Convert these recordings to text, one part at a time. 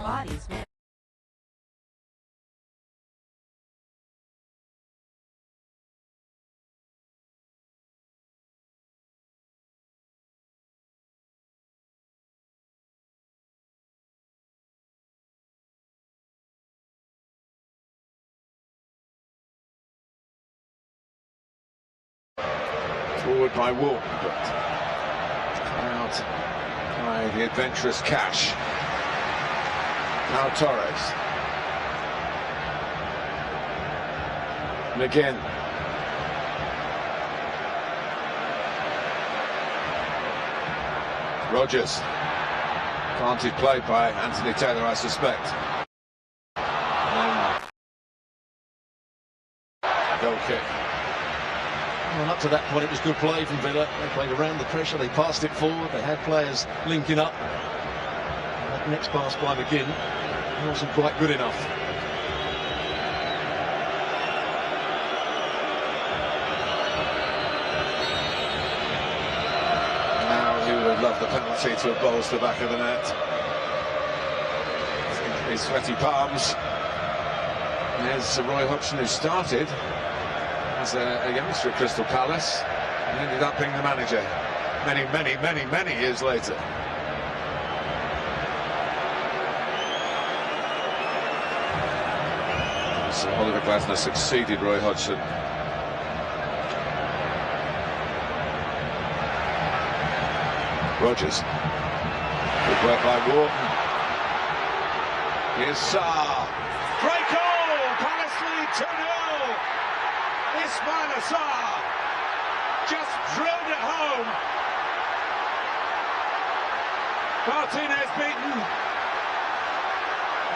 bodies. Forward by Walk, but out by the adventurous Cash. Now Torres. McGinn. Rogers. Advantage played by Anthony Taylor, I suspect. Goal kick. Well, up to that point, it was good play from Villa. They played around the pressure, they passed it forward, they had players linking up. That next pass by McGinn wasn't quite good enough. Now he would have loved the penalty to have bowled the back of the net. His sweaty palms. There's Roy Hodgson, who started as a youngster at Crystal Palace and ended up being the manager many years later. So Oliver Glasner succeeded Roy Hodgson. Rogers. Good work by Wharton. Here's Sarr. Great goal! Palace lead 2-0. Ismail Sarr just drilled it home. Martinez beaten,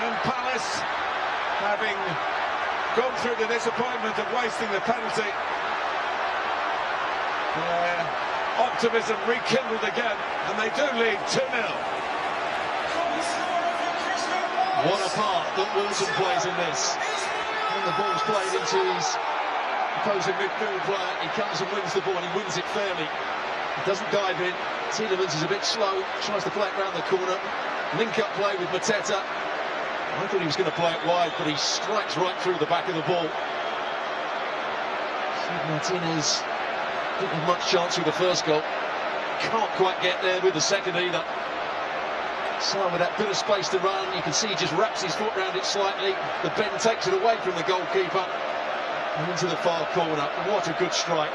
and Palace, having gone through the disappointment of wasting the penalty, their optimism rekindled again, and they do lead 2-0. What a part that Wilson plays in this. When the ball's played into his opposing midfield player, he comes and wins the ball, and he wins it fairly. He doesn't dive in. Tielemans is a bit slow, tries to play it round the corner. Link-up play with Mateta. I thought he was going to play it wide, but he strikes right through the back of the ball. Martinez didn't have much chance with the first goal. Can't quite get there with the second either. So with that bit of space to run, you can see he just wraps his foot around it slightly. The bend takes it away from the goalkeeper and into the far corner. What a good strike.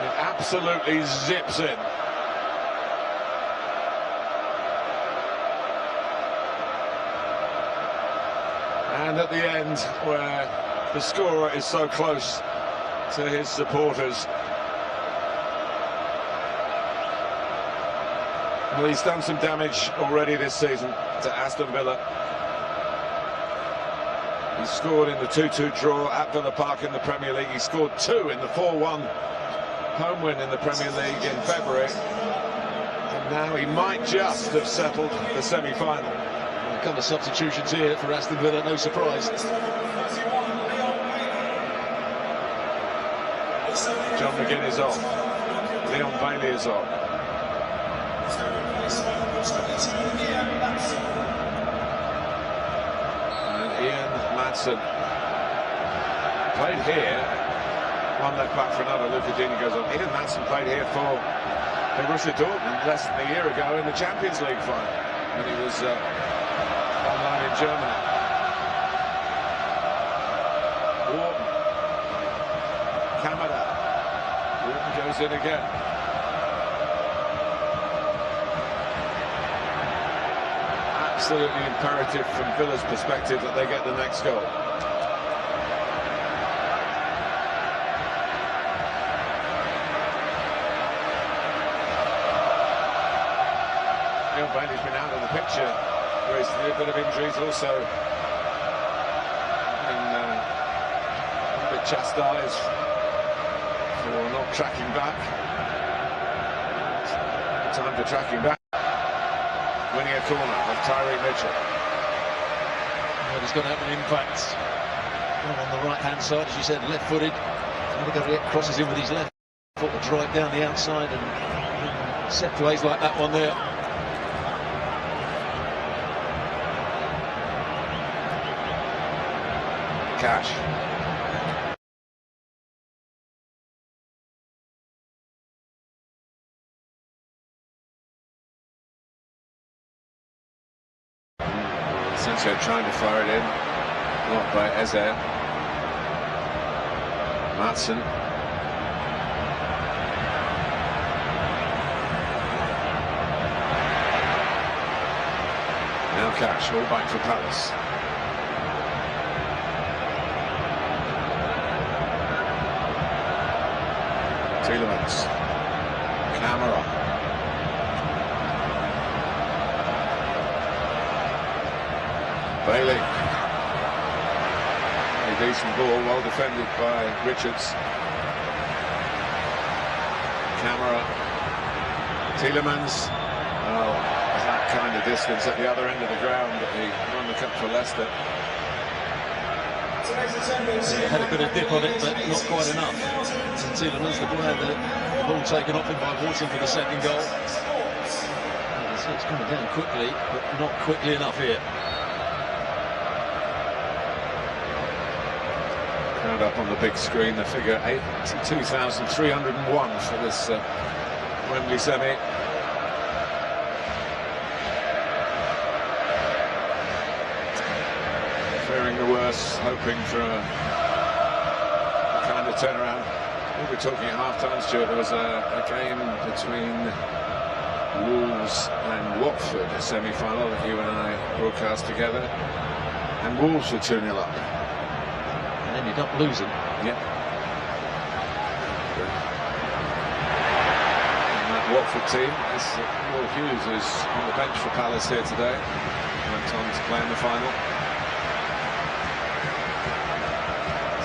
It absolutely zips in. And at the end, where the scorer is so close to his supporters, well, he's done some damage already this season to Aston Villa. He scored in the 2-2 draw at Villa Park in the Premier League. He scored 2 in the 4-1 home win in the Premier League in February. And now he might just have settled the semi-final. A couple of substitutions here for Aston Villa, no surprise. John McGinn is off. Leon Bailey is off. And Ian Madsen played here. One left back for another. Luca Dini goes on. Ian Madsen played here for Borussia Dortmund less than a year ago in the Champions League final when he was on loan in Germany. Wharton. Kamada. Wharton goes in again. Absolutely imperative from Villa's perspective that they get the next goal. Leon Bailey's been out of the picture recently, a bit of injuries, also been a bit chastised for not tracking back. Time for tracking back. Winning a corner of Tyree Mitchell. Well, he's going to have an impact on the right-hand side, as you said, left-footed. Crosses in with his left foot to drive down the outside, and set plays like that one there. Cash. Sancho trying to fire it in, blocked by Eze. Madsen. Now Cash, all back for Palace. Tielemans. Camera. Bailey. A decent ball, well defended by Richards. Camera. Tielemans. Oh, that kind of distance at the other end of the ground, but he won the cup for Leicester. Had a bit of dip on it, but not quite enough. Tielemans, the player, the ball taken off him by Watson for the second goal. So it's coming down quickly, but not quickly enough here. Crowd up on the big screen, the figure 82,301 for this Wembley semi. Fearing the worst, hoping for a kind of turnaround. We were talking at half-time, Stuart, there was a game between Wolves and Watford, a semi-final that you and I broadcast together, and Wolves were 2-0 up. And ended up losing. Yeah. And that Watford team is Will Hughes, who's on the bench for Palace here today. Went on to play in the final.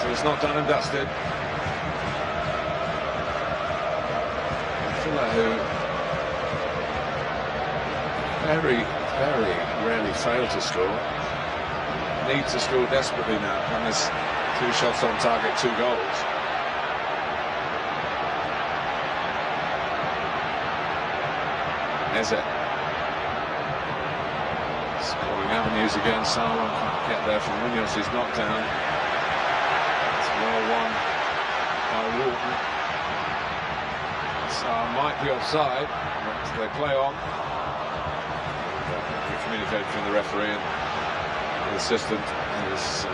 So it's not done and dusted. Villa, who very, very rarely fail to score, need to score desperately now. And there's 2 shots on target, 2 goals. Eze. Scoring avenues again. Salah can't get there from Munoz. He's knocked down. It's well won by Walton. Salah might be offside, but they play on. We communicated from the referee and the assistant is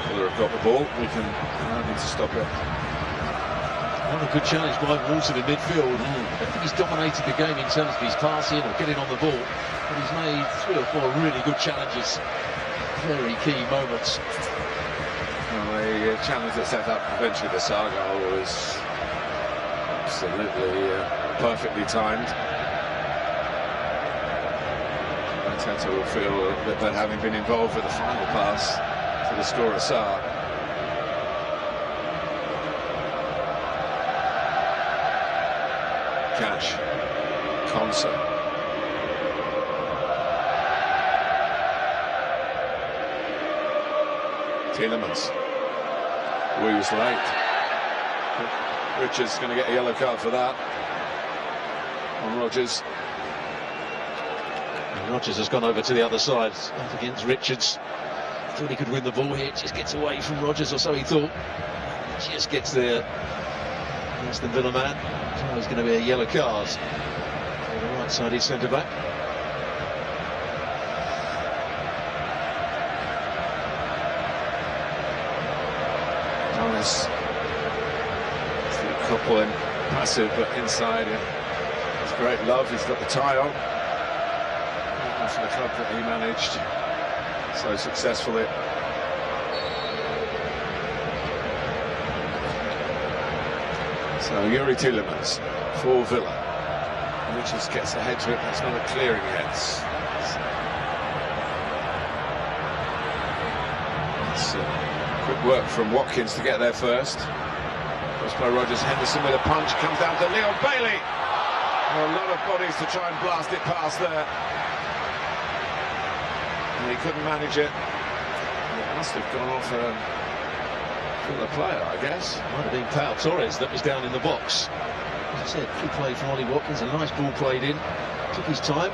whether have got the ball. We need to stop it. Another good challenge by Walton in midfield. I don't think he's dominated the game in terms of his passing or getting on the ball, but he's made 3 or 4 really good challenges. Very key moments. Well, the challenge that set up eventually the Salah goal was absolutely perfectly timed. Arteta will feel that having been involved with the final pass to the scorer Salah. Cash, Konsa. Tielemans. We was late. Richards going to get a yellow card for that on Rodgers. And Rodgers has gone over to the other side up against Richards. Thought he could win the ball here, just gets away from Rodgers, or so he thought. Just gets there against the Villa man. So there's going to be a yellow card on the right side, he's centre back. Thomas. Couple in passive, but inside it's great love. He's got the tie on for the club that he managed so successfully. So Yuri Tielemans for Villa. Richards gets ahead to it. That's not a clearing yet. It's quick work from Watkins to get there first. By Rodgers, Henderson with a punch, comes down to Leon Bailey. A lot of bodies to try and blast it past there. And he couldn't manage it. It must have gone off for the player, I guess. Might have been Pau Torres that was down in the box. As I said, good play from Ollie Watkins, a nice ball played in. Took his time.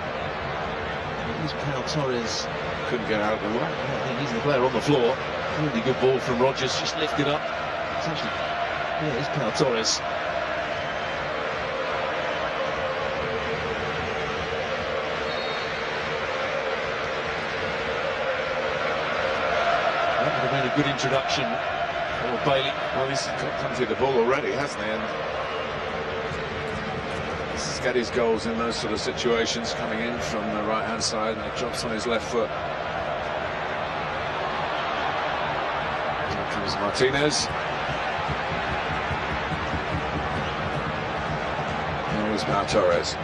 He's Pau Torres. Couldn't get out of the way. I think he's the player on the floor. Really good ball from Rodgers, just lifted up. It's actually, yeah, it's Pau Torres. That would have been a good introduction for Bailey. Well, he's got the ball already, hasn't he? And he's got his goals in those sort of situations, coming in from the right-hand side, and he drops on his left foot. Here comes Martinez. There is Pau Torres.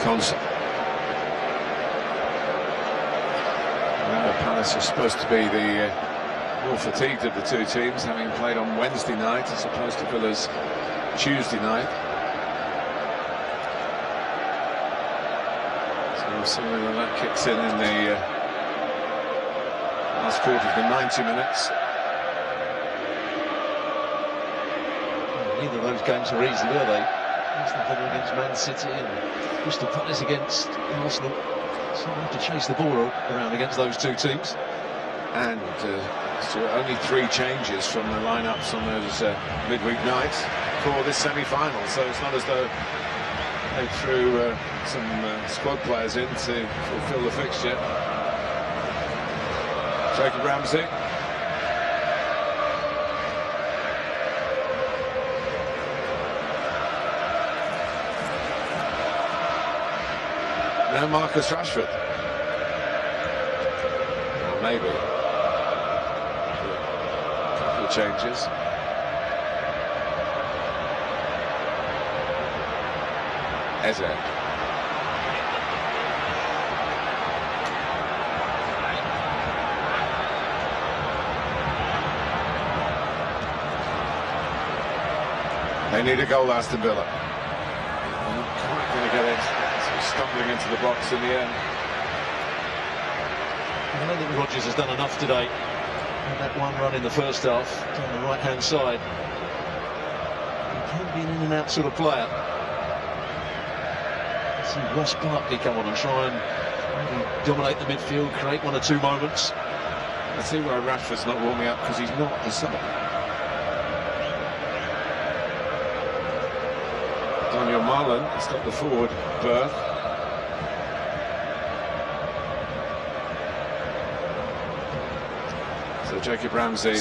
Concept. Palace are supposed to be the more fatigued of the two teams, having played on Wednesday night as opposed to Villa's Tuesday night. So we'll see whether that kicks in the last quarter of the 90 minutes. Neither of those games are easy, were they? Villa against Man City and Crystal Palace against Arsenal. So they have to chase the ball around against those two teams. And so only 3 changes from the lineups on those midweek nights for this semi-final. So it's not as though they threw some squad players in to fulfil the fixture. Jacob Ramsey. Now Marcus Rashford. Well, maybe. A couple of changes. Eze. They need a goal, Aston Villa. They're not quite going to get it. Stumbling into the box in the end. I don't think Rodgers has done enough today. And that one run in the first half down the right-hand side. He can be an in-and-out sort of player. Let's see Ross Barkley come on and try and maybe dominate the midfield, create 1 or 2 moments. I see why Rashford's not warming up, because he's not the sub. Daniel Marlon has got the forward berth. So Jacob Ramsey and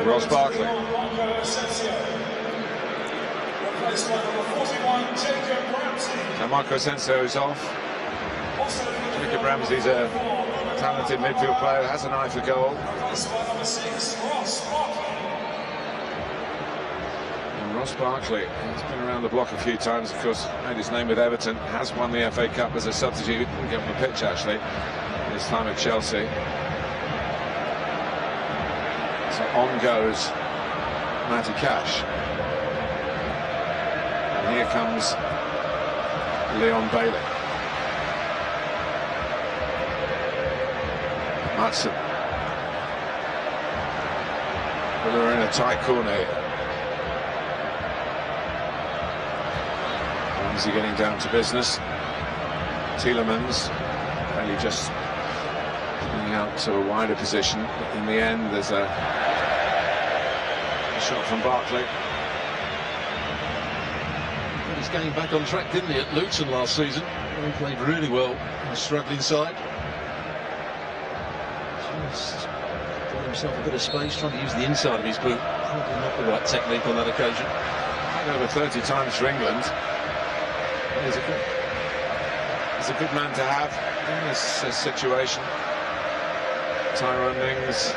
Ross Barkley. Now Marco Asensio is off. Jacob Ramsey's a talented midfield player, has an eye for goal. Ross Barkley has been around the block a few times, of course, made his name with Everton, has won the FA Cup as a substitute, didn't get on the pitch actually, his time at Chelsea. So on goes Matty Cash. And here comes Leon Bailey. Matson. Well, they're in a tight corner here. Ramsey getting down to business. Tielemans only just coming out to a wider position, but in the end there's a shot from Barkley. He got his game back on track, didn't he, at Luton last season? He played really well on the struggling side. Just got himself a bit of space, trying to use the inside of his boot. Probably not the right technique on that occasion. Over 30 times for England. He's a good man to have in this situation. Tyrone Mings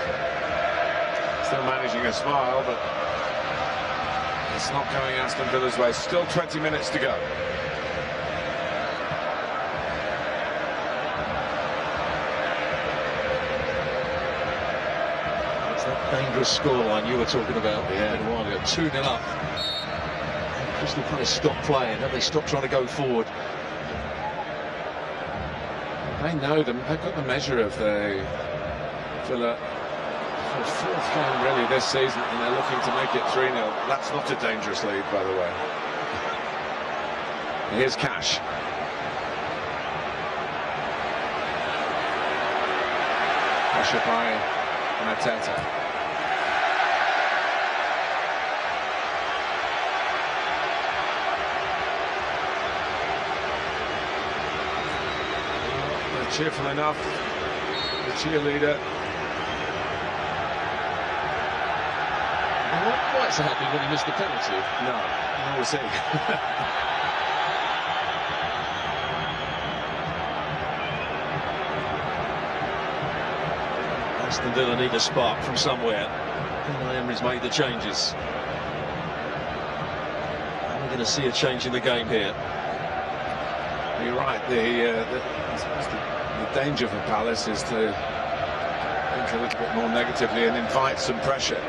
still managing a smile, but it's not going Aston Villa's way. Still 20 minutes to go. It's that dangerous scoreline you were talking about a while ago. 2-0 up. Crystal Palace stopped playing. Have they stopped trying to go forward? They know them. They've got the measure of the Villa The fourth game really this season, and they're looking to make it 3-0. That's not a dangerous lead, by the way. Here's Cash. Pressure by Mateta. They're cheerful enough. The cheerleader. They weren't quite so happy when he missed the penalty. No, nor was he. Aston Villa need a spark from somewhere. Emery's made the changes. We're going to see a change in the game here. You're right. The danger for Palace is to think a little bit more negatively and invite some pressure.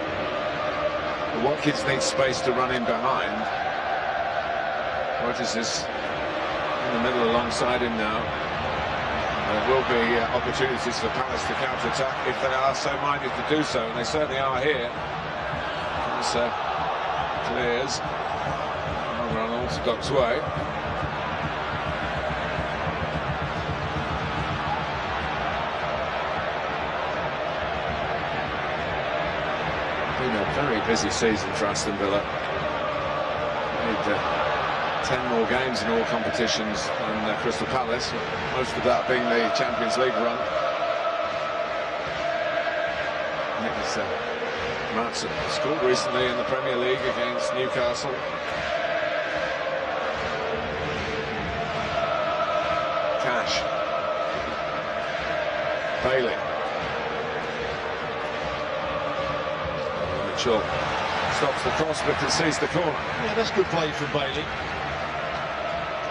The Watkins needs space to run in behind. Rodgers is in the middle alongside him now. There will be opportunities for Palace to counter-attack if they are so minded to do so, and they certainly are here. As clears over an orthodox way. Been a very busy season for Aston Villa. Made 10 more games in all competitions than Crystal Palace, most of that being the Champions League run. It was Matson scored recently in the Premier League against Newcastle. Cash. Bailey. Mitchell stops the cross but concedes the corner. Yeah, that's good play from Bailey.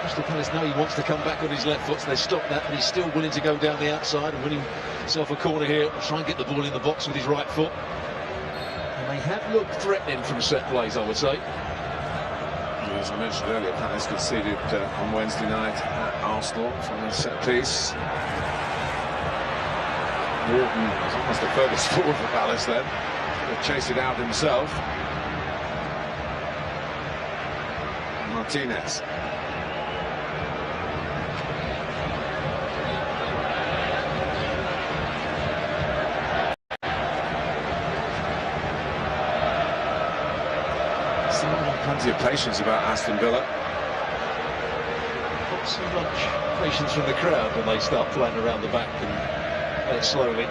Crystal Palace know he wants to come back on his left foot, so they stop that, but he's still willing to go down the outside and win himself a corner here. Try and get the ball in the box with his right foot. And they have looked threatening from set plays, I would say. As I mentioned earlier, Palace conceded on Wednesday night at Arsenal from a set piece. Morton was almost the furthest forward for Palace then. He'll chase it out himself. Martinez. Plenty of patience about Aston Villa. Not so much patience from the crowd when they start playing around the back and play it slowly.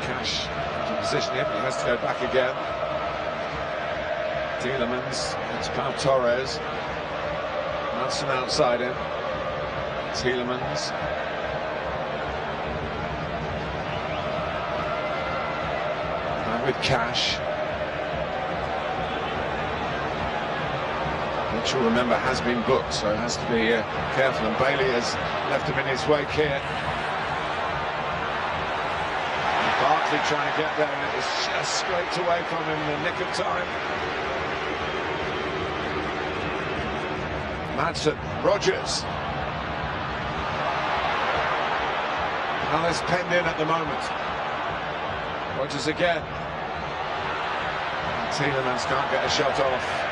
Cash in position here, but he has to go back again. Tielemans, it's Pau Torres. Madsen outside him. Tielemans. And with Cash. Which you'll remember has been booked, so has to be careful. And Bailey has left him in his wake here. And Barkley trying to get there, and it was just scraped away from him in the nick of time. Madsen, Rodgers. Palace penned in at the moment. Rodgers again. And Tielemans can't get a shot off.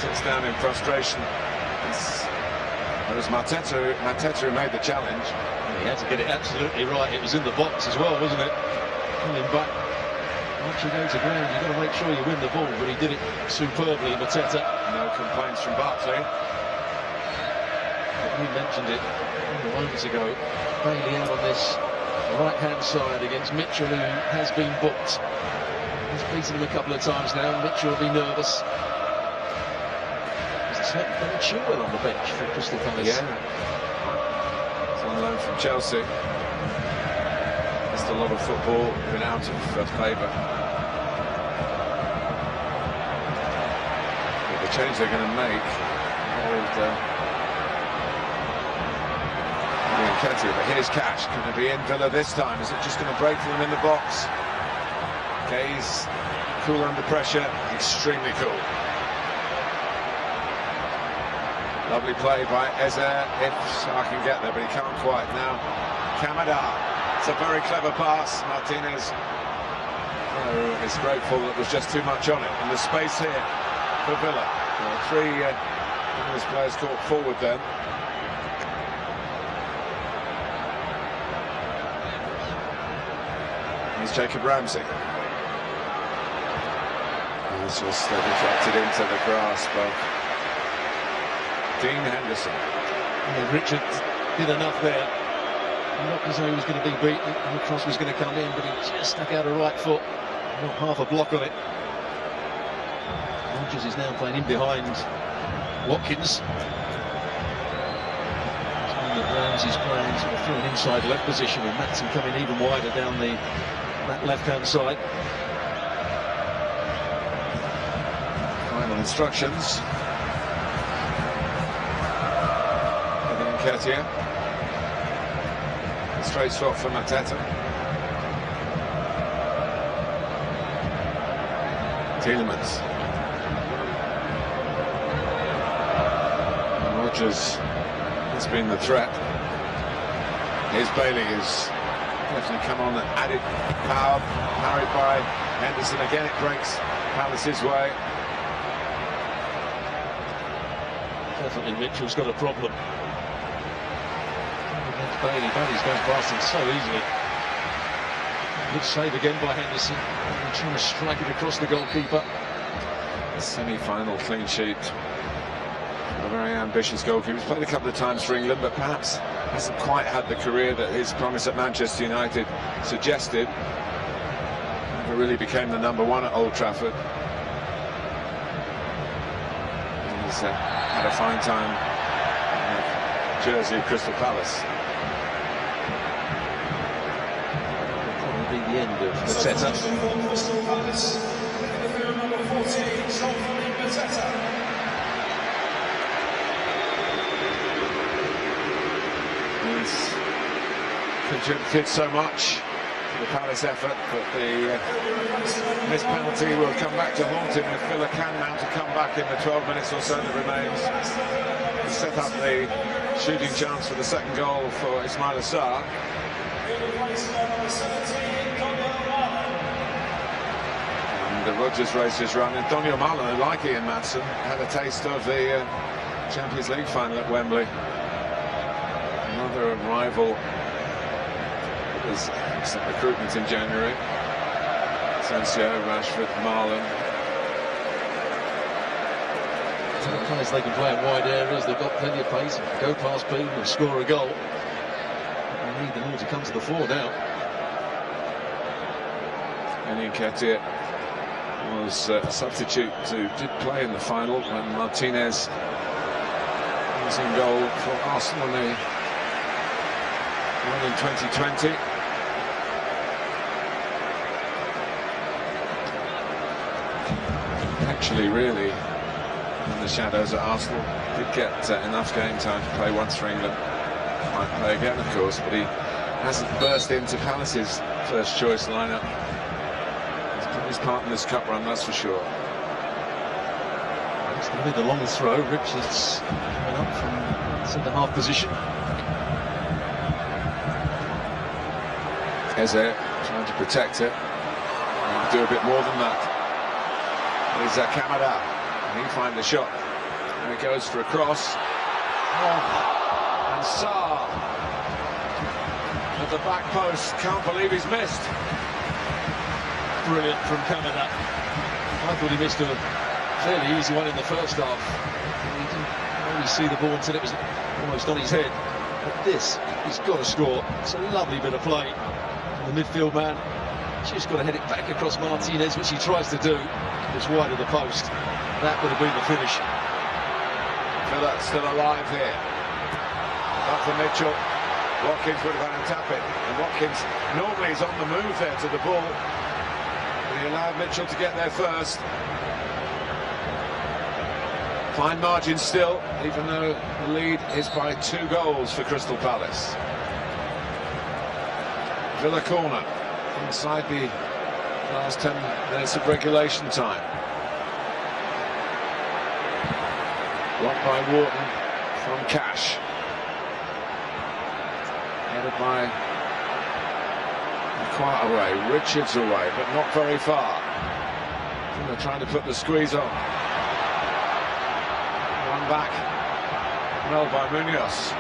Sits down in frustration. It was Mateta who made the challenge. He had to get it absolutely right. It was in the box as well, wasn't it? Coming back. Once you go to ground, you've got to make sure you win the ball, but he did it superbly, Mateta. No complaints from Barkley. We mentioned it moments ago. Bailey out on this right-hand side against Mitchell, who has been booked. He's beaten him a couple of times now. Mitchell will be nervous. There's a certain Ben Chilwell on the bench for Crystal Palace. Yeah. It's on loan from Chelsea. Missed a lot of football, been out of favour. The change they're going to make. But here's Cash. Going to be in Villa this time. Is it just going to break for them in the box? He's cool under pressure, extremely cool. Lovely play by Eze, if I can get there, but he can't quite now. Kamada. It's a very clever pass. Martinez is grateful that there's just too much on it. And the space here for Villa. Three English players caught forward then. Here's Jacob Ramsey. And it's just deflected into the grasp of Dean Henderson. Yeah, Richard did enough there. Not as though he was going to be beaten and the cross was going to come in, but he just stuck out a right foot. Not half a block on it. Rodgers is now playing in behind Watkins. Ramsey's playing sort of through an inside left position with Matson coming even wider down that left-hand side. Final instructions. Nketiah. Straight swap for Mateta. Tielemans. Rodgers has been the threat. Here's Bailey, who's definitely come on and added power, parried by Henderson. Again, it breaks Palace's way. Definitely Mitchell's got a problem. Bailey's going past him so easily. Good save again by Henderson. Trying to strike it across the goalkeeper. A semi-final clean sheet. A very ambitious goalkeeper. He's played a couple of times for England, but perhaps hasn't quite had the career that his promise at Manchester United suggested. Never really became the #1 at Old Trafford. He's had a fine time in the jersey of Crystal Palace. Probably the end of the setup. He's contributed so much to the Palace effort, but the missed penalty will come back to haunt him if Villa can mount a comeback in the 12 minutes or so that remains. To set up the shooting chance for the second goal for Ismail Assar. And Rodgers raised his run. And Daniel Marlon, like Ian Madsen, had a taste of the Champions League final at Wembley. Another rival. There's some recruitment in January. Asensio, Rashford, Marlon. Players, they can play in wide areas, they've got plenty of pace, go past people and score a goal. They need them all to come to the fore now. And Nketiah was a substitute who did play in the final when Martinez was in goal for Arsenal when they won in 2020. Actually, really, in the shadows at Arsenal, did get enough game time to play once for England. Might play again, of course, but he hasn't burst into Palace's first choice lineup. He's put his part in this cup run, that's for sure. It's going to be the long throw. Richards coming up from centre-half position. Eze trying to protect it. Do a bit more than that. Here's Kamada. He finds the shot. And he goes for a cross. And Sarr at the back post. Can't believe he's missed. Brilliant from Kamada. I thought he missed a fairly easy one in the first half. He didn't really see the ball until it was almost on his head. But this, he's got to score. It's a lovely bit of play. The midfield man just got to head it back across Martinez, which he tries to do. It's wide of the post. That would have been the finish. Villa still alive here. Up for Mitchell. Watkins would have had to tap it. And Watkins normally is on the move there to the ball. But he allowed Mitchell to get there first. Fine margin still, even though the lead is by 2 goals for Crystal Palace. Villa corner inside the last 10 minutes of regulation time. Blocked by Wharton from Cash. Headed by quite away, Richards away, but not very far. And they're trying to put the squeeze on. One back, well by Munoz.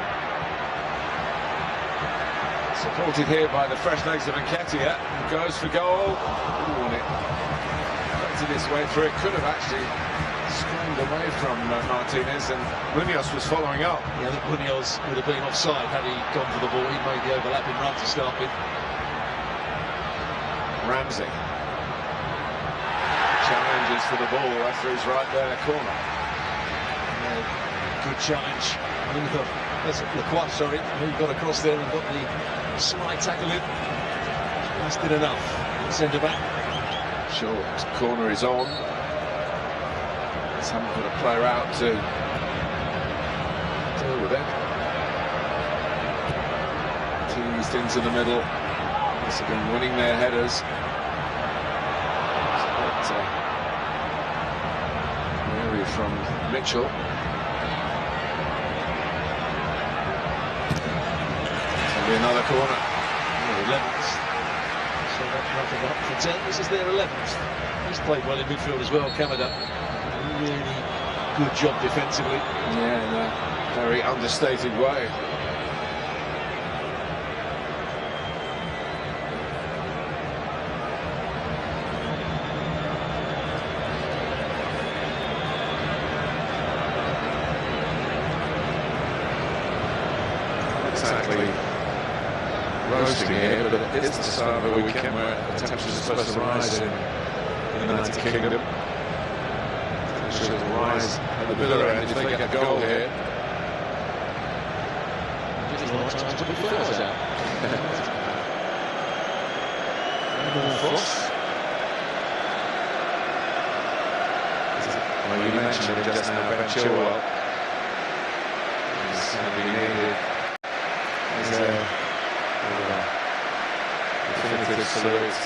Supported here by the fresh legs of Nketiah, who goes for goal. Ooh, and it affected its way through. It could have actually screamed away from Martinez, and Munoz was following up. Yeah, I think Munoz would have been offside had he gone for the ball. He made the overlapping run to start with. Ramsey challenges for the ball. Referee's right there, corner. Good challenge. That's LeQuat, sorry, who got across there and got the slide tackle in. Just did enough. Centre back. Short corner is on. Someone put a player out to deal with it. Teased into the middle. Once again winning their headers. Mary from Mitchell. Another corner. 11th. So that's nothing up for 10. This is their 11th. He's played well in midfield as well, Kamada. Really good job defensively. Yeah, in a very understated way. Exactly. Roasting here, but it's the start of a weekend where the temperatures are supposed to rise in the United Kingdom. Temperatures will rise at the Villa end if they get a goal here. Just the right time to put flowers out. Well, you mentioned him just now, Ben Chilwell. He's being needed as a definitive salute,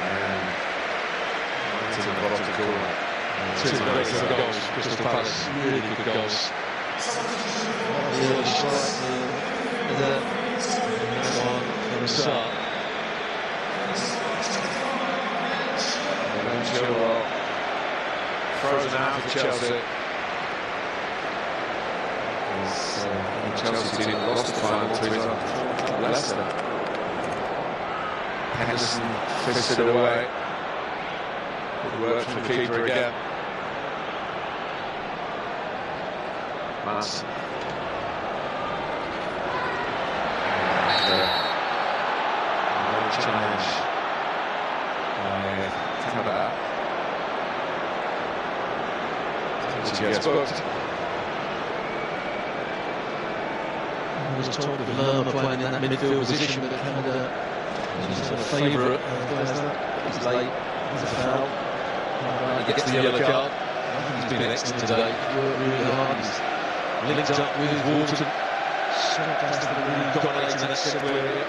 and right in the bottom corner. Two great goals, Crystal Palace, really good goals. The early strike, the one from the start. Ben Chilwell frozen out for Chelsea. The Chelsea team lost the final 3-0 Leicester. Henderson fisted away. Good work from the keeper again. Manson. Another challenge by Kamada. He gets booked. I was told of Lerma playing in that midfield position, but Kamada is a favourite. He's late, he's a foul. He gets the yellow card. I think he's been excellent today. Worked really hard. He's linked up with Wharton. Fantastically really dominating that central area.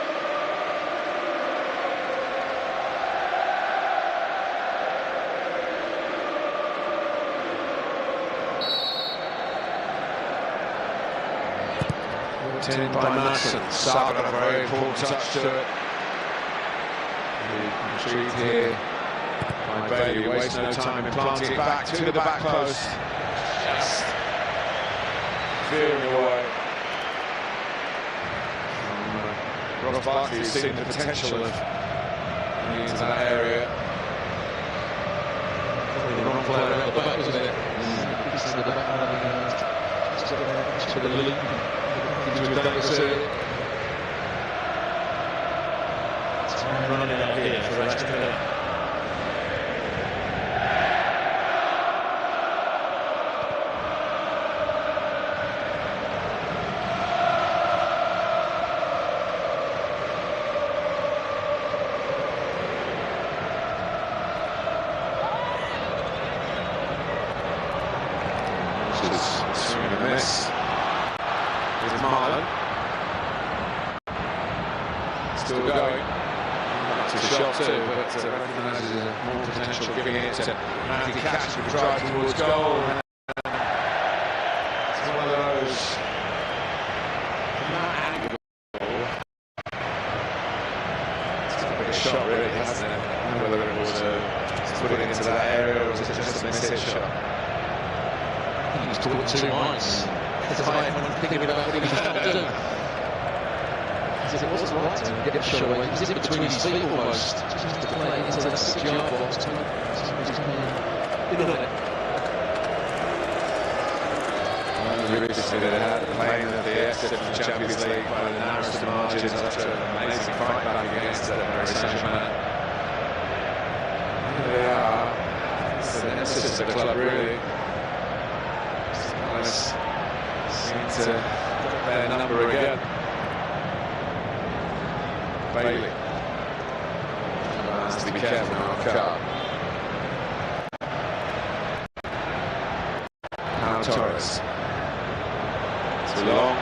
In by Madsen. Saka got a very important touch to it. Retrieved here by Bailey. Wastes no time in planting it back to the back post. Just veering away. Ross Barkley has seen the potential of getting into that area. Probably the wrong player at the back, wasn't it? Just to the back, to the loop. Time running out here for Aston Villa. This is swing and a miss. Here's Marlon. Still going. That's a shot too, but recognises more potential, giving it to Matthew Cash, who drives towards goal. It's one of those. From that angle, it's a bit of shot put it into that area, or was it just a mishit shot? He was caught two minds. When thinking about what he was trying to do. It wasn't right to get the shot away. He was in between his feet almost. Just to play into that 6-yard box. Previously they had playing at the exit from the Champions League by the narrowest of margins after an amazing fight back against Paris Saint-Germain. They are. It's the nemesis of the club, really. Palace seem to get their number again. Bailey has to be careful now. Car. Torres. Too long.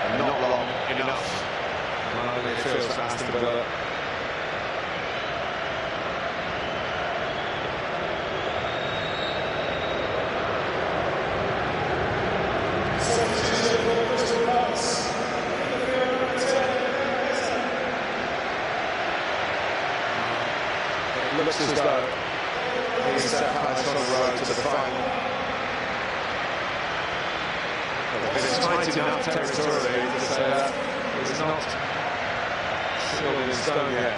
And not long enough. It feels for Aston Villa. It looks as though he's set Palace on the road to the final. But it's tight enough territorially to say that it's not sealed in stone yet.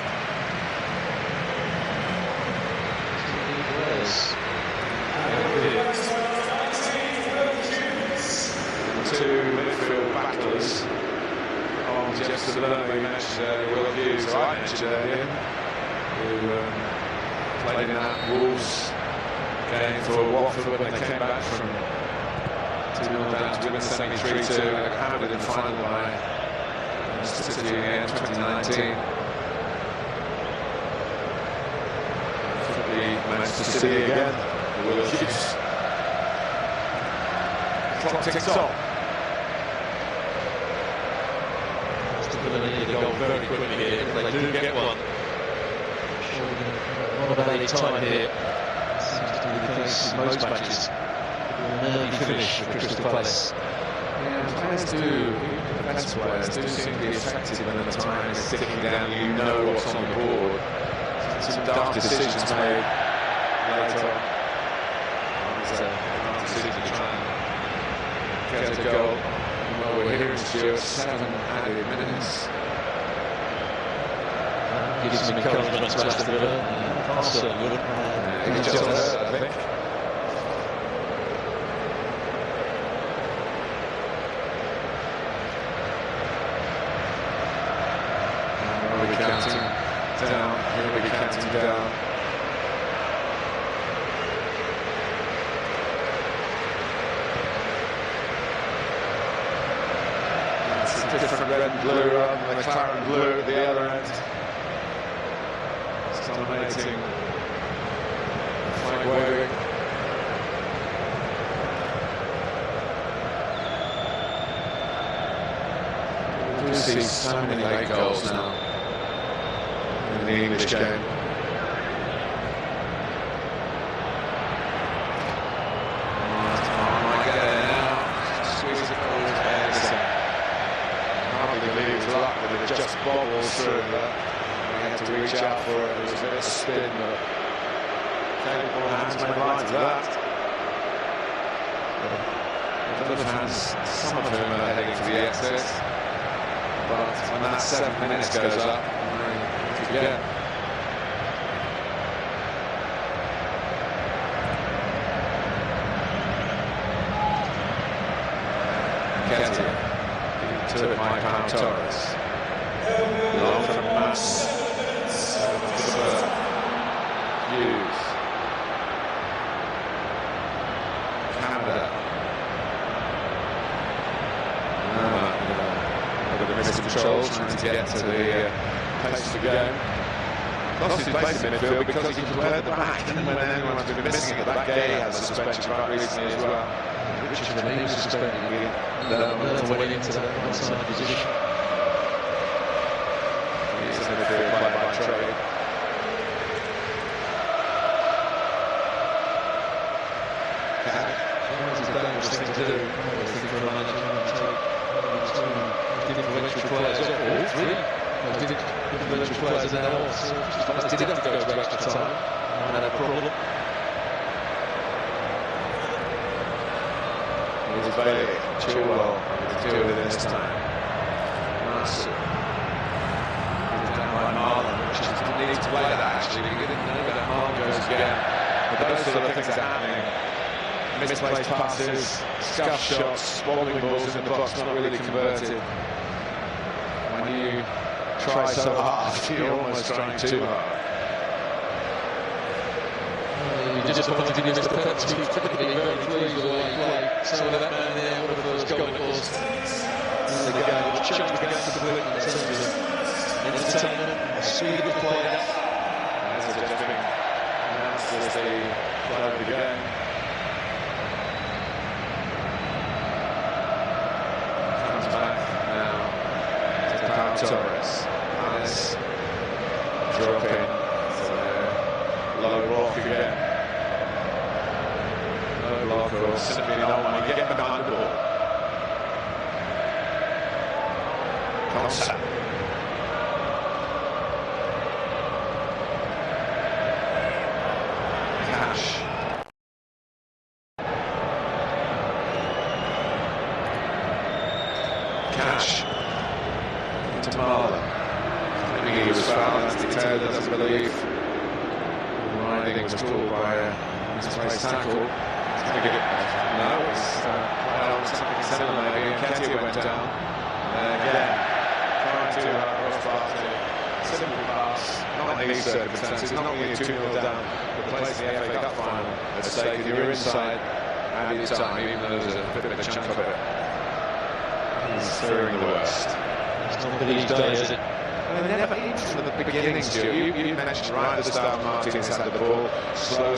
Two midfield battlers on just below. We mentioned Will Hughes, who I mentioned earlier, who played in that Wolves game for Watford when they came back from 2-0 down to win the semi 3-2, hammered in the final by Manchester City in 2019. Could be Manchester City again. Will Hughes. Clock ticks on. They need a goal very quickly here. If they do get one, not a bad time here. Seems to be the case in most matches. An early finish for Crystal Palace. Yeah, players do, the best players do seem to be effective when the time is ticking down. You know what's on the board. Some daft decisions made later on. It's a daft decision to try and get a goal. Well, we're here in Stuart, 7 added minutes. Gives some encouragement to Aston Villa. Pass certainly would. He just hurt, I think. Here we counting down. Here we counting down. Different red and blue rather than the claret blue at the other end. It's dominating. Flag waving. We do see so many late goals now in the English game. Might get there now. Squeeze it forward. Luck that it just bobbles through that. We had to reach out for it. It was a bit of a spin, but capable hands made light of that. The other fans, some of whom are heading for the exit, but when that 7 minutes goes up, they forget. To my power Torres. Long from Mass. Hughes. Canada. With a bit of control, trying to get to the pace of the game. Lost his place in midfield because he prepared at the back, and when anyone's been missing at the back, he had a suspension quite recently as well. Which of them is suspended? Another went into that outside position. He's in the midfield by trade. It's a dangerous thing to do. I think for a manager to take two influential players off, all three. influential players in there. So did have to go to extra time. Had a problem. Here's Bailey. Chilwell to deal with it this time. Nice. Down by Marlon, which didn't need to play that actually. He didn't know that Marlon goes again. But those sort of things are happening. Misplaced passes, scuff shots, wobbling balls in the box, not really converted. When you try so hard, you're almost trying too hard. You're disappointed you missed the penalty. Typically very pleased with the way he played. So with that man there, what a first goal it was. And the game, it changed the game completely in terms of entertainment, the speed of play. As it's just been announced as the play of the game. Comes back now to Pau Torres. Palace drop in to the low block again. Block or simply no one to get behind the ball. Concept. Cash. Cash. To Marlon. Maybe he was fouled. That's dictated, doesn't believe. Riding was called by a misplaced tackle. No, it's something similar maybe, and Ketia went down. Again, trying to crossbar to simple pass, not in these circumstances, not when you're 2-0 down, but placing the FA Cup final at stake, and you're inside added time, even though there's a bit of a chunk of it. He's fearing the worst. It's not these days, is it? And never, even from the beginning, Stu, you mentioned right at the start, Martinez had the ball, slow.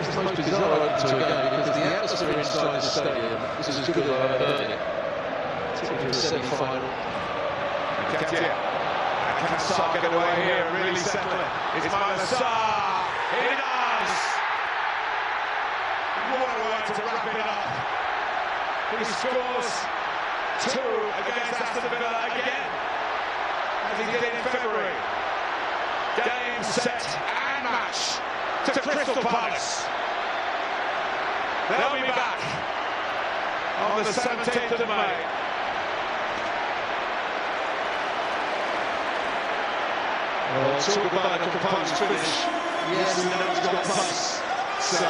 It's the most bizarre open to a game because the atmosphere inside the stadium is as good as I've ever heard it. Particularly the semi-final. Ketia. Can Sarr get away here and really settle it? It's Sarr. He does! What a way to wrap it up. He scores 2 against Aston Villa again, as he did in February. Game, set and match to Crystal Palace. They'll be back on the 17th of May. Well, talk about a composed finish. Yes, we know he's got pace. So,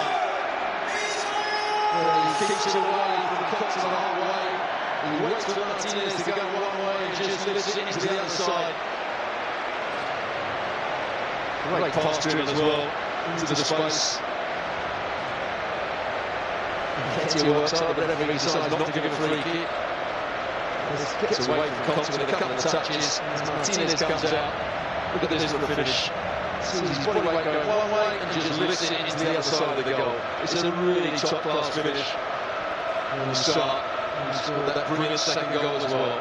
he keeps it away from Cox the whole way. He waits for Martinez to go one way and just lifts it into the other side. Great pass to him as well, into the space. Ketia works up, the referee decides not to give him a free kick. Gets away from Cox with a couple of touches. Martinez comes out. Look at this little finish. Sees his body weight going one way and just lifts it into the other side of the goal. It's a really top-class finish. And the start, he scored that brilliant second goal as well.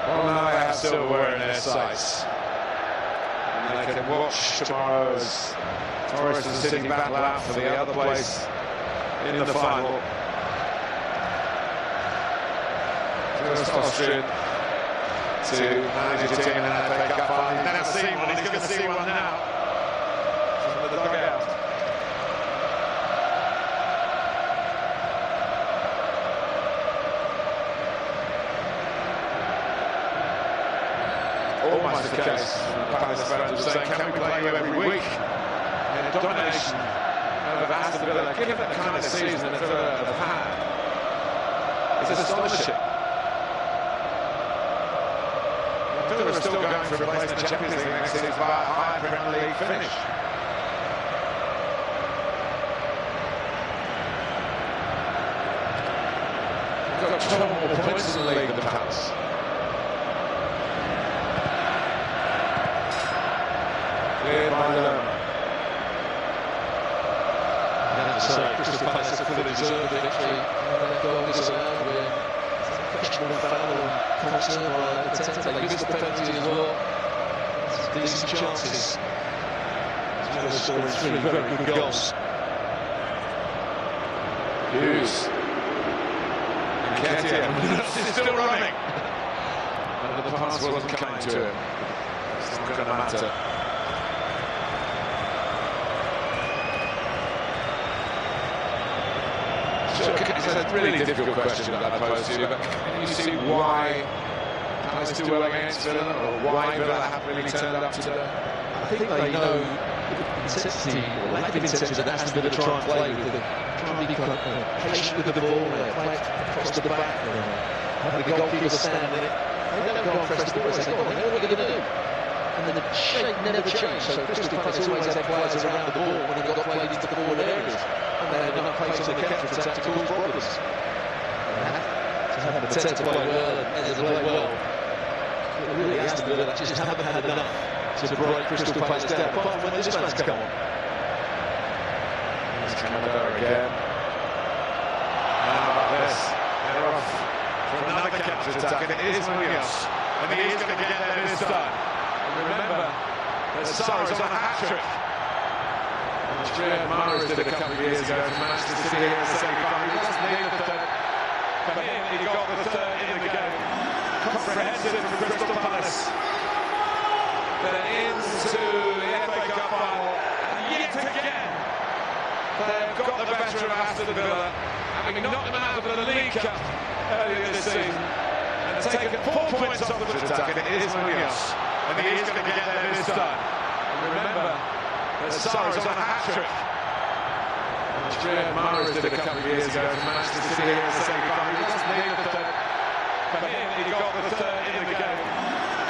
Well, now they have silverware in their sights. And they can watch tomorrow's Forest and City battle out for the other place in the final. First Austrian to manage a team in an FA Cup final. He's never seen one, he's going to see one now from the dugout. Almost the case. Palace fans were saying, can we play you every week? In domination over Aston Villa, given the kind of season that Villa have had, it's astonishing. Villa are still going for a place in the Champions League next season by a high Premier League finish. They've got 12 more points in the league than Palace. Cleared by Lerma. Crystal Palace have fully deserved the victory. That goal disallowed with questionable foul on Cox by the attempt. They missed the penalty as well. Decent chances. As well as scoring 3 very good goals. Hughes. He's still running. But the pass wasn't coming to him. It's not going to matter. Sure, it's a really difficult question that I posed to you, but can you see why Palace do well against Villa, or why Villa haven't really turned up today? I think they know the intensity, or lack of intensity that has to try and play with them. Try and be kind of patient with the ball, play across the back, have the goalkeeper stand in it. They don't go and press the ball, they say, oh, they know what they're going to do. And then the shape never changed, so Crystal Palace always had players around the ball when they got played into the forward areas. And they had enough pace on the counter-attack to cause problems. Have the potential to play well and to play well. It really has to be that just haven't had enough to break Crystal Palace down, apart from when this man's come on. He's coming over again. How about this? They're off for another counter-attack, and it is Munoz. And he is going to get there this time. And remember that Sarri's on a hat-trick. Jeiron did a couple of years ago for Manchester City here in the semi-final. He doesn't need the third. For him, he got the third in the game. Comprehensive from Crystal Palace. They're into the FA Cup final, and yet again they've got the better of Aston Villa, having knocked them out of the League Cup earlier this season, and taken 4 points off the attack, and it is Munoz, and he is going to get there this time. And remember that Sarri's on a hat-trick. Jeiron did a couple of years ago for Manchester City here in the semi-final. He doesn't need the third. For him, he got the third in the game.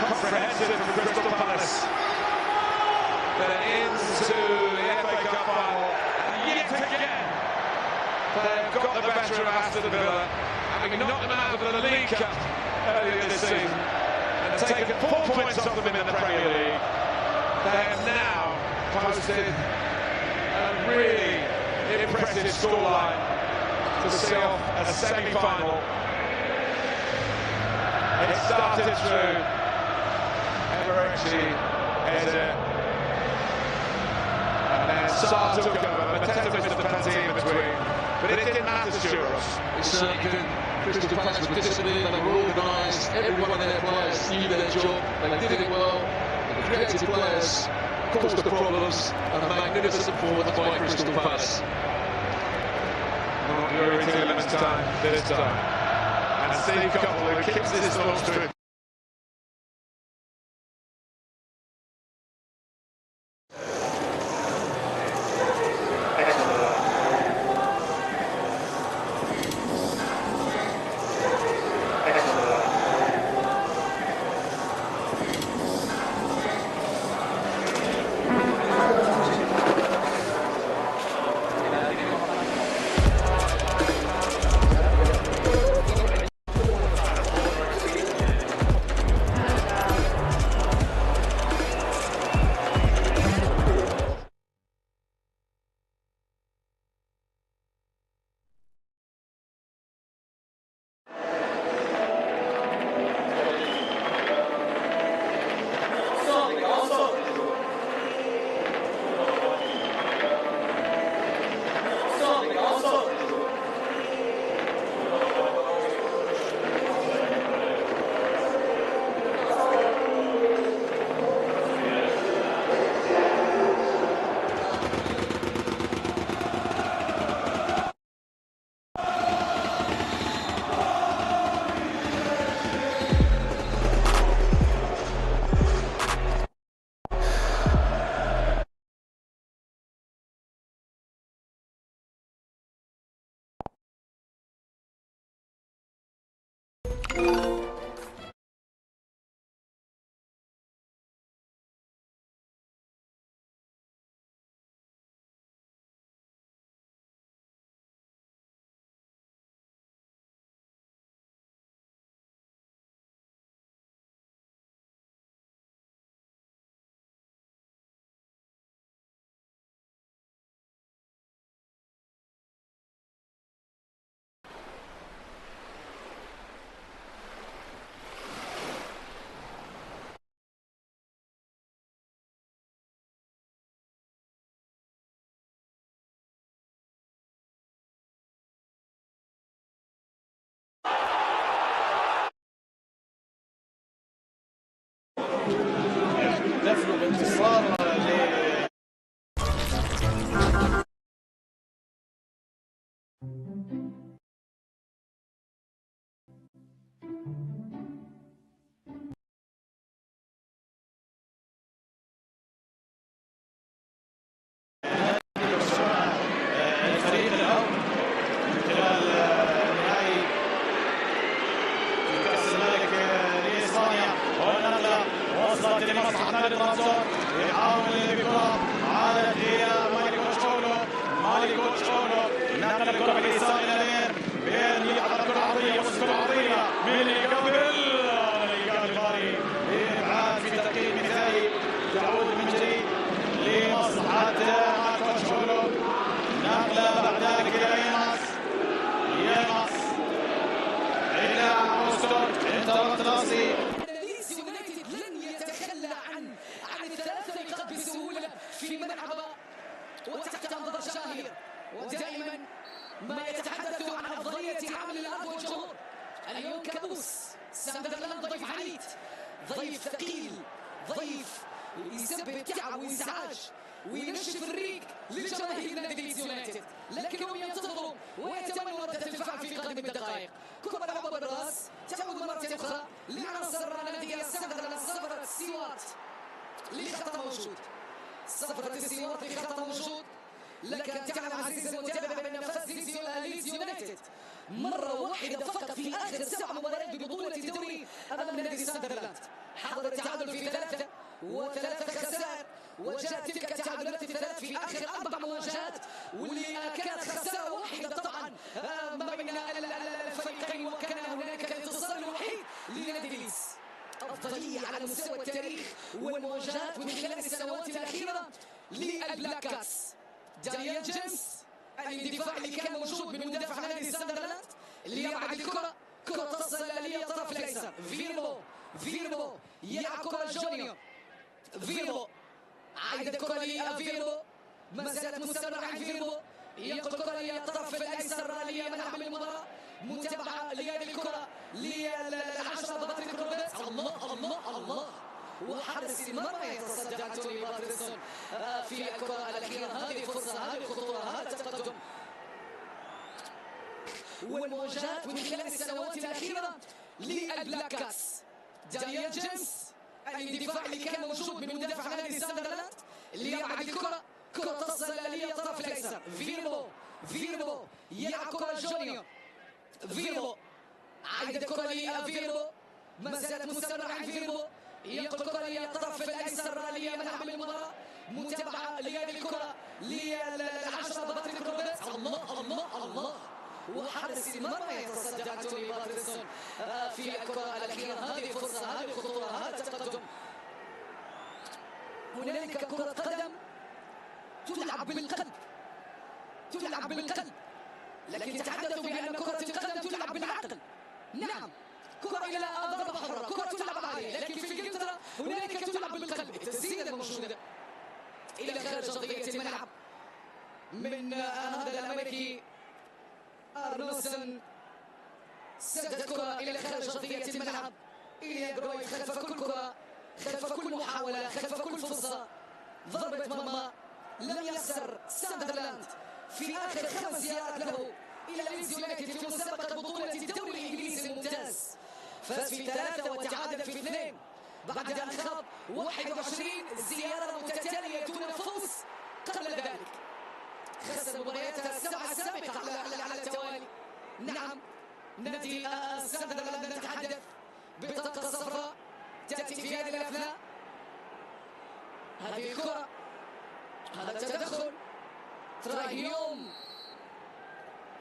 Comprehensive from Crystal Palace. They're into the FA Cup final, and yet again they've got the better of Aston Villa, having knocked them out of the League Cup earlier this season, and taken 4 points off them in the Premier League. They have now posted a really impressive scoreline to see off a semi-final. It started through Everechi, Eze, and then Sarr took over. Mateta missed the penalty in between, but it didn't matter, Sturos. It certainly didn't. Crystal Palace were disciplined, they were organised, every one of their players knew their job, they did it well, the creative players caused the problems, and a magnificent performance by Crystal Palace. Not Yuri Tielemans' time this time. And Steve Coppell, who kicks this thoughts to him. نقل الكرة باليسار إلى الآن بين يلعب الكرة عالية وسط عالية من يقابل الباري بإبعاد في تقييم مثالي تعود من جديد لمصلحة ماركوشولو نقلة بعد ذلك إلى يماس إلى أوستورك انتر الطلاسي. باريس يونايتد لن يتخلى عن الثلاث نقاط بسهولة في ملعبه وتحت أنظار شاهد، ودائما ما يتحدث عن أفضلية عمل الأرض والجمهور. اليوم كابوس ساندرلاند، ضيف عنيد، ضيف ثقيل، ضيف يسبب تعب وإزعاج وينشف الريق لجماهير نادي يونايتد، لكنهم ينتظروا ويتمنوا ردة الفعل في قادم الدقائق. كرة لعبة بالراس تعود مرة أخرى لعناصر نادي ساندرلاند. صفرة ستيوارت لخطأ موجود، صفرة ستيوارت لخطأ موجود. لكن تعلم عزيزي المتابع بأن فاز ليدز يونايتد مرة واحدة فقط في آخر 7 مباريات ببطولة الدوري أمام نادي ساندرلاند. حضر التعادل في 3 و3 خسائر، وجاءت تلك التعادلات الثلاث في آخر 4 مواجهات، واللي كانت خسارة واحدة طبعا ما بين الفريقين، وكان هناك الانتصار الوحيد لنادي ليدز. أفضلية على مستوى التاريخ والمواجهات من خلال السنوات الأخيرة للبلاكاتس. دانيال جيمس الاندفاع اللي كان موجود من مدافع نادي ساندرلاند اللي يبعد الكرة، كرة تصل للطرف الأيسر. فيربو يلعب كرة جونيور، فيربو عايد الكرة لفيربو، ما زالت مستمرة عن فيربو، ينقل الكرة للطرف الأيسر لملعب المباراة. متابعة لهذه الكرة للعشرة بطل قنوات. الله وحارس المرمى يتصدى أنتوني باتريسون في الكرة الأخيرة. هذه فرصة، هذه خطورة، هذا التقدم والمواجهات من خلال السنوات الأخيرة للبلاكاتس. دانيال جيمس الاندفاع اللي كان موجود من مدافع نادي ساندرلاند اللي يبعد الكرة، كرة تصل للطرف الأيسر. فيربو يلعب كرة جونيور، فيربو عايد الكرة لفيربو، ما زالت مستمرة عن فيربو، ينقل الكرة للطرف الأيسر لملعب المباراة. متابعة لهذه الكرة للعشرة بطل قنوات. الله وحارس المرمى يتصدى أنتوني باتريسون في الكرة الأخيرة. هذه فرصة، هذه خطورة، هذا التقدم. هنالك كرة قدم تلعب بالقلب، لكن تحدثوا بأن كرة القدم تلعب بالعقل. نعم، كرة إلى ضربة حرة، كرة تلعب عالية، لكن في إنجلترا هنالك تلعب بالقلب. التسديدة الموجودة إلى خارج أرضية الملعب من هذا الأمريكي أرنوسن، سدد كرة إلى خارج أرضية الملعب إلى جرويف. خلف كل كرة، خلف كل محاولة، خلف كل فرصة، ضربة مرمى. لم يخسر ساندرلاند في آخر 5 زيارات له إلى ليدز يونايتد في مسابقة بطولة الدوري الإنجليزي الممتاز. فاز في 3 وتعادل في 2 بعد أن خاض 21 زيارة متتالية دون فوز قبل ذلك. خسر مبارياته 7 سابقة على التوالي. نعم، نادي ساندرلاند نتحدث بطاقة صفراء تأتي في هذه الأثناء. هذه الكرة، هذا التدخل، اليوم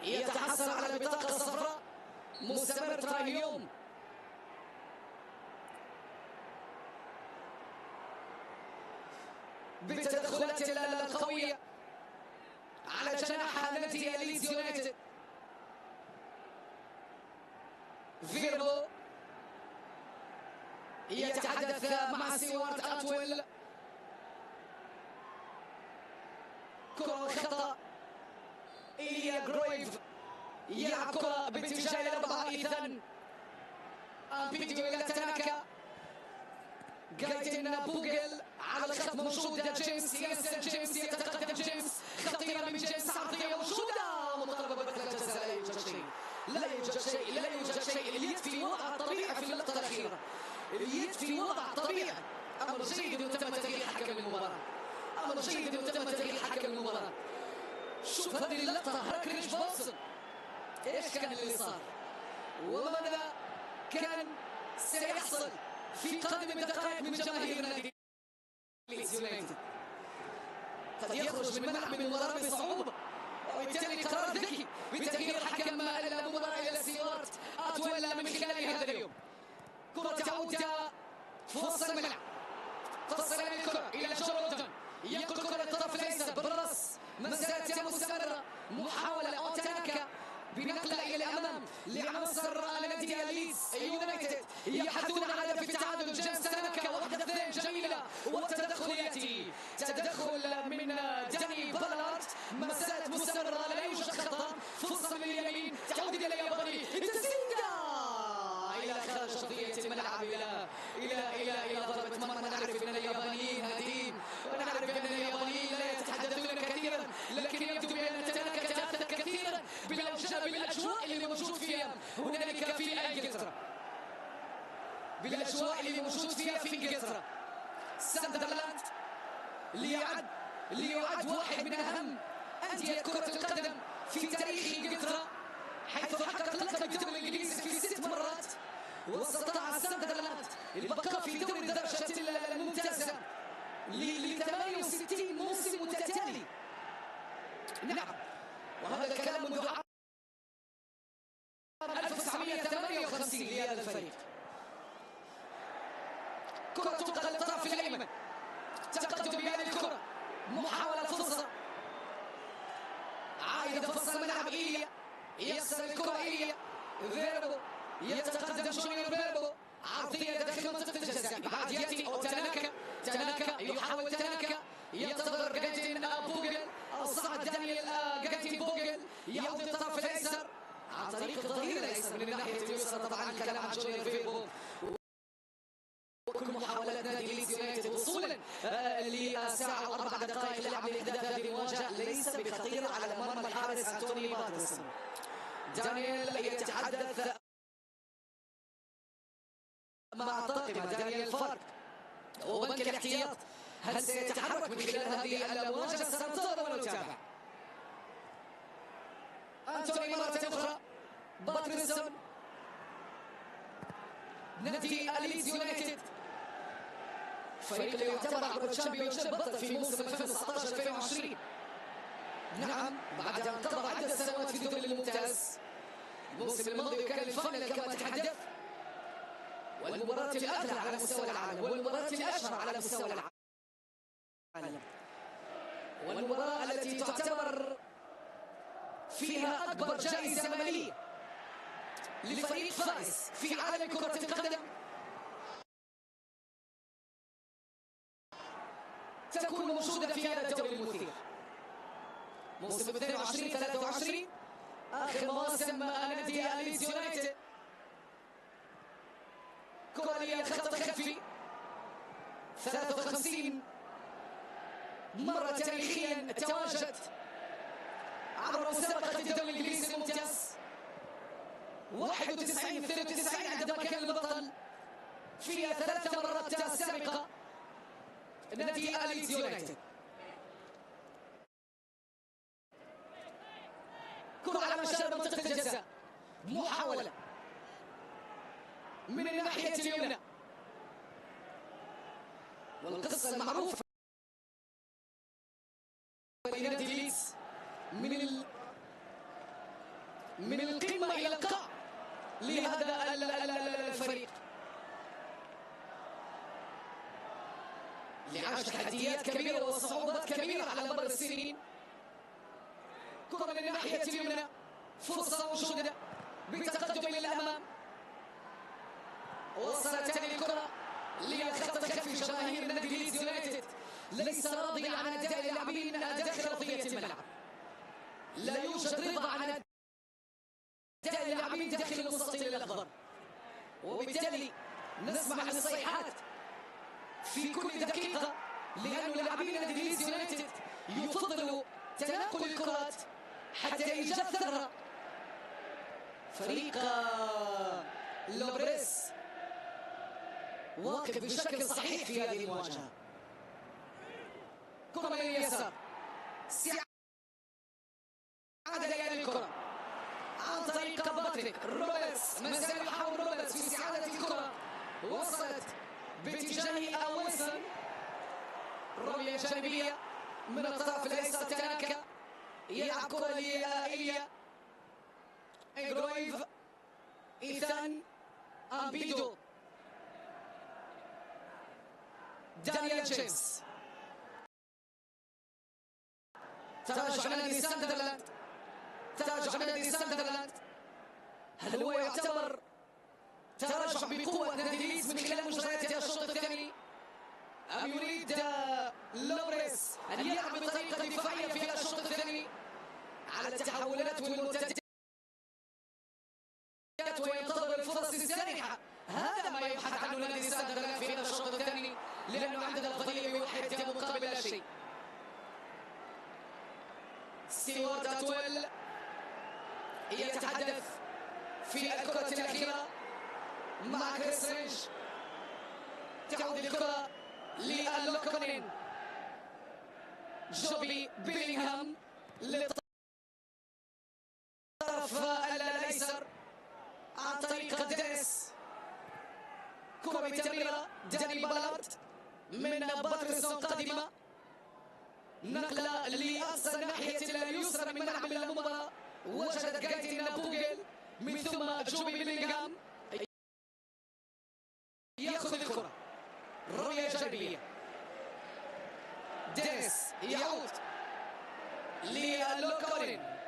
يتحصل على البطاقة الصفراء. مستمر اليوم بالتدخلات القوية على جناح نادي ليدز يونايتد. فيربو يتحدث مع ستيوارت أتويل، كرة خطأ. إليا جرويف يلعب كرة باتجاه الأربعة، إذن أمبيديو إلى تناكا، جايدن بوغل على الخط موجود. جيمس ينسى، جيمس يتقدم، جيمس خطيرة من جيمس، عرضية موجودة، مطالبة ببطلة اليد في وضع طبيعي. امر جيد وتم تغيير حكم المباراه، امر جيد وتم تغيير حكم المباراه. شوف هذه اللقطه، هركريش باصل، ايش كان اللي صار وماذا كان سيحصل في قادم الدقائق من جماهير نادي يونايتد؟ قد يخرج من ملعب المباراه بصعوبه، وبالتالي قرار ذكي بتغيير حكم المباراه الى سيارة أطول من خلال هذا اليوم. كرة تعود في وسط الملعب، تصل الكرة إلى جيرمان، ينقل كرة الطرف الأيسر بالراس، مسات مستمرة، محاولة أوتاناكا بنقلة إلى الأمام لعناصر نادي ليدز يونايتد، يبحثون عن هدف التعادل. جيمس تاناكا واحدة اثنين جميلة، والتدخل يأتي، تدخل من داني بالارد، مسات مستمرة لا يوجد خطأ، فرصة من اليمين تعود إلى الياباني تسديدة إلى خارج أرضية الملعب، إلى ضربة مرمى. نعرف أن اليابانيين هادين، ونعرف أن اليابانيين لا يتحدثون كثيرا، لكن يبدو بأن تاناكا تأثر كثيرا بالأجواء اللي موجود فيها هنالك في إنجلترا، بالأجواء اللي موجود فيها في إنجلترا. ساندرلاند ليعد واحد من أهم أندية كرة القدم في تاريخ إنجلترا، حيث حقق لقب الدوري الإنجليزي في 6 مرات، واستطاع ساندرلاند البقاء في دوري الدرجة الممتازة ل 68 موسم متتالي. نعم، وهذا الكلام منذ عام 1958 لهذا الفريق. كرة تنقل للطرف الأيمن، تقدم بهذه الكرة، محاولة فرصة عائدة فصل الملعب. إيليا يكسر الكرة، إيليا فيربو يتقدم، جونيور فيربو، عرضية داخل منطقة الجزاء، بعد يأتي تاناكا يحاول، تاناكا ينتظر جايتين بوغل، أو صعد دانيال جايتين بوغل، يعود للطرف الأيسر عن طريق الظهير الأيسر من الناحية اليسرى. طبعا الكلام عن جونيور فيربو، وكل محاولات نادي ليدز يونايتد وصولا لساعة و4 دقائق لعب لإحداث هذه المواجهة ليس بخطير على مرمى الحارس أنتوني باترسون. دانيال يتحدث مع طاقمة دانيال فارك وبنك الاحتياط، هل سيتحرك من خلال هذه المواجهة؟ سننتظر ونتابع. أنتوني مرة أخرى، باترسون، نادي ليدز يونايتد، فريق اللي يعتبر عبر الشامبيونشيب بطل في موسم 2019-2020. نعم، بعد أن قضى عدة سنوات في الدوري الممتاز، الموسم الماضي كان الفاينل كما تحدث، والمباراة الأغلى على مستوى العالم، والمباراة الأشهر على مستوى العالم، والمباراة التي تعتبر فيها أكبر جائزة مالية لفريق فائز في عالم كرة القدم تكون موجودة في هذا الدوري المثير. موسم 22-23 آخر مواسم نادي ليدز يونايتد، كرة للخط الخلفي 53 مرة تاريخيا تواجد عبر مسابقة الدوري الإنجليزي الممتاز، 91-92 عندما كان البطل فيها 3 مرات سابقة نادي ليدز يونايتد. كرة على مشارف منطقة الجزاء، محاولة من الناحية اليمنى، والقصة المعروفة لنادي ليدز من القمة إلى القاع لهذا الفريق، اللي عاش تحديات كبيرة وصعوبات كبيرة على مر السنين. كرة من الناحية اليمنى، فرصة موجودة بتقدم إلى الأمام، وصلت هذه الكرة للخط الخلفي. جماهير نادي ليدز يونايتد ليس راضية عن أداء اللاعبين داخل أرضية الملعب، لا يوجد رضا عن أداء اللاعبين داخل المستطيل الأخضر، وبالتالي نسمع الصيحات في كل دقيقة، لأن لاعبين نادي ليدز يونايتد يفضلوا تناقل الكرات حتى إيجاد ثغرة. فريق لوبريس واقف بشكل صحيح في هذه المواجهة. كرة من اليسار، استعادة إلى الكرة عن طريق باتريك روبرتس. ما زال يحاول روبرتس في استعادة الكرة، وصلت باتجاه أويسون. رمية جانبية من الطرف الأيسر، تناكا يلعب كرة لإيليا إنغرويف، إيثان أمبيدو، دانيال جيمس. تراجع نادي ساندرلاند، تراجع نادي ساندرلاند. هل هو يعتبر تراجع بقوة نادي ليدز من خلال مجريات الشوط الثاني، أم يريد لوريس أن يلعب بطريقة دفاعية في الشوط الثاني على التحولات والمرتدات وينتظر الفرص السانحة؟ هذا ما يبحث عنه نادي ساندرلاند في الشوط الثاني، لأنه عنده الأفضلية يوحد مقابل لا شيء. ستيوارت أتويل يتحدث في الكرة الأخيرة مع كريس رينج. تعود الكرة للوكونين، جوبي بيلينغهام للطرف الأيسر عن طريق دينيس. كرة بتمريرة داني بالارد من باتريسون قادمة، نقلة لأقصى ناحية اليسرى من ملعب المباراة. وجدت جايتين بوغل من ثم جوبي بيلينغهام يأخذ الكرة. رمية جانبية، دينيس يعود للوكونين.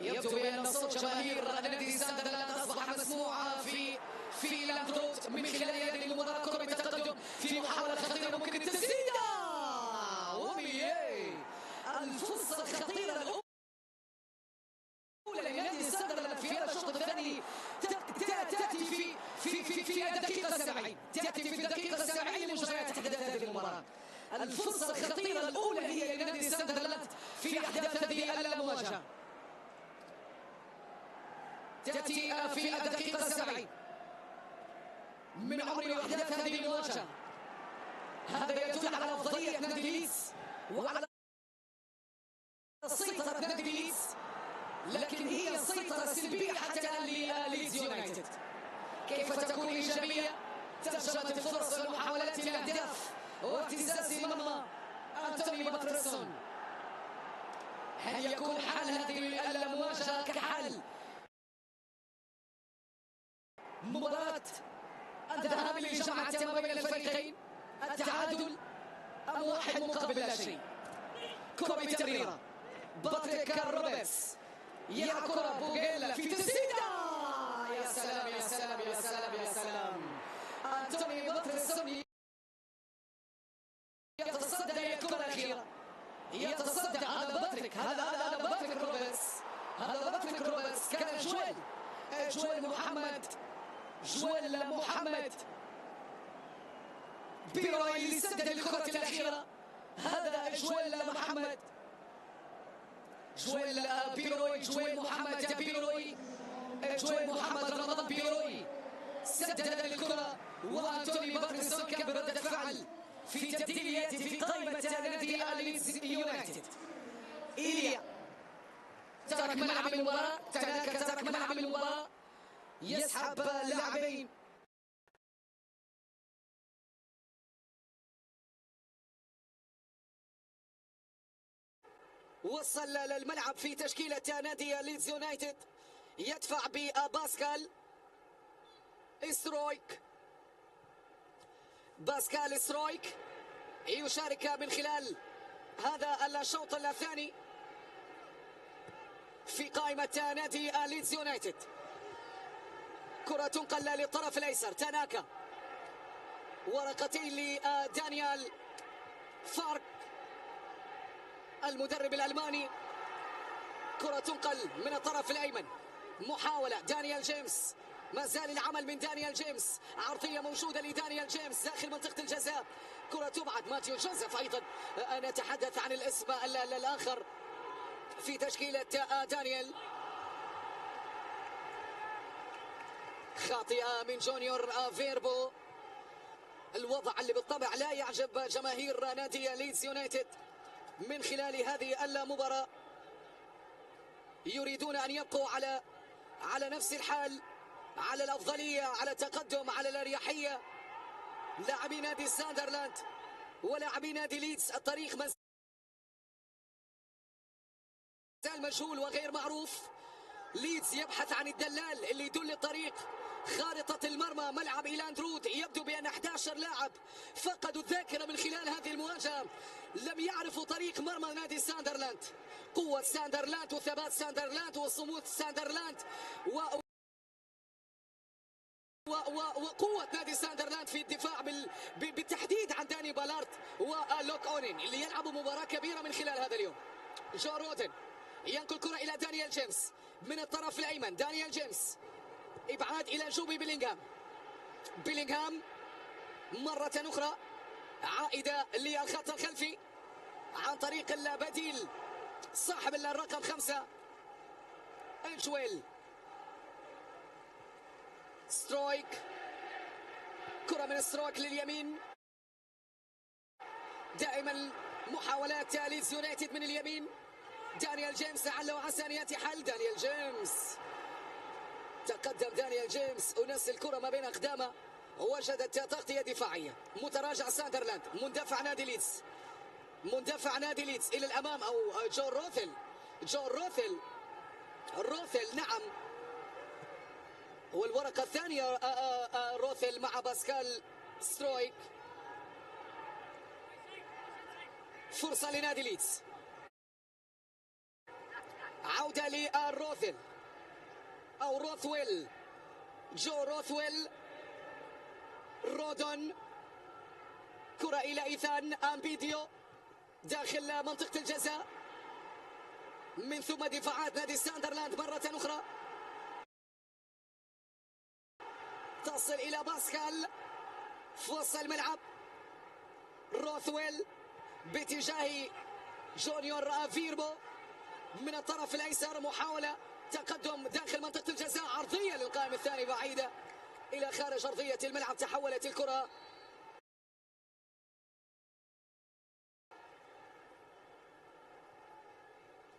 يبدو بأن صوت جماهير نادي ساندرلاند أصبح مسموعا في لامبروت من خلال هذه المباراة. كرة بتقدم في محاولة خطيرة، ممكن التسديدة الفرصة الخطيرة الأولى لنادي ساندرلاند في هذا الشوط الثاني تأتي في الدقيقة 70، تأتي في الدقيقة 70 لمجريات أحداث هذه المباراة. الفرصة الخطيرة الأولى هي لنادي ساندرلاند في أحداث هذه المواجهة، تأتي في الدقيقة 70 من عمر أحداث هذه المواجهة. هذا يدل على أفضلية نادي ليدز وعلى سيطرة نادي ليدز، لكن هي سيطرة سلبية حتى الآن لليدز يونايتد. كيف تكون إيجابية؟ ترجمة الفرص والمحاولات الأهداف واهتزاز مرمى أنتوني باتريسون. هل يكون حل هذه المواجهة كحل مباراة الذهاب اللي جمعت ما بين الفريقين، التعادل أم واحد مقابل لا شيء؟ كرة بتمريرة باتريك روبرتس، يلعب كرة بوغيل في تسديدة. يا سلام يا سلام يا سلام يا سلام. أنتوني باتريسون يتصدى للكرة الأخيرة، يتصدى. هذا باتريك، هذا باتريك روبرتس، هذا باتريك روبرتس. كان جويل محمد بيروي اللي سدد الكرة الأخيرة. هذا جويل محمد رمضان بيروي سدد الكرة، وأنتوني باتريسون كان بردة فعل في تبديليات في قائمة نادي ليدز يونايتد. إيليا ترك ملعب المباراة، ترك ملعب المباراة، يسحب لاعبين وصل للملعب في تشكيلة نادي ليدز يونايتد. يدفع بباسكال سترويك يشارك من خلال هذا الشوط الثاني في قائمة نادي ليدز يونايتد. كرة تنقل للطرف الأيسر، تناكا، ورقتين لدانيال فارك المدرب الألماني. كرة تنقل من الطرف الأيمن، محاولة دانيال جيمس، ما زال العمل من دانيال جيمس، عرضية موجودة لدانيال جيمس داخل منطقة الجزاء. كرة تبعد ماتيو جوزيف، أيضا نتحدث عن الاسم الآخر في تشكيلة دانيال. خاطئة من جونيور فيربو. الوضع اللي بالطبع لا يعجب جماهير نادي ليدز يونايتد من خلال هذه المباراة. يريدون أن يبقوا على نفس الحال، على الأفضلية، على التقدم، على الأريحية. لاعبي نادي ساندرلاند ولاعبي نادي ليدز الطريق ما زال مجهول وغير معروف. ليدز يبحث عن الدلال اللي يدل الطريق. خارطة المرمى ملعب إيلاند رود، يبدو بأن 11 لاعب فقدوا الذاكرة من خلال هذه المواجهة. لم يعرفوا طريق مرمى نادي ساندرلاند. قوة ساندرلاند وثبات ساندرلاند وصمود ساندرلاند وقوة نادي ساندرلاند في الدفاع بالتحديد عن داني بالارد ولوك أونين اللي يلعبوا مباراة كبيرة من خلال هذا اليوم. جو رودن ينقل الكرة إلى دانيال جيمس من الطرف الأيمن. دانيال جيمس إبعاد إلى جوبي بيلينغهام مرة أخرى، عائدة للخط الخلفي عن طريق البديل صاحب الرقم 5 انجويل. سترويك، كرة من سترويك لليمين. دائما محاولات ليدز يونايتد من اليمين. دانيال جيمس لعل وعسى أن يأتي حل. دانيال جيمس تقدم دانيال جيمس ونسى الكرة ما بين أقدامه، وجدت تغطية دفاعية. متراجع ساندرلاند، مندفع نادي ليدز إلى الأمام، أو جون روثل نعم، والورقة الثانية روثل مع باسكال سترويك. فرصة لنادي ليدز، عودة لروثل أو روثويل، جو روثويل. رودون، كرة إلى إيثان أمبيديو داخل منطقة الجزاء، من ثم دفاعات نادي ساندرلاند مرة أخرى تصل إلى باسكال في وسط الملعب. روثويل باتجاه جونيور فيربو من الطرف الأيسر، محاولة تقدم داخل منطقة الجزاء، عرضية للقائم الثاني بعيدة إلى خارج أرضية الملعب. تحولت الكرة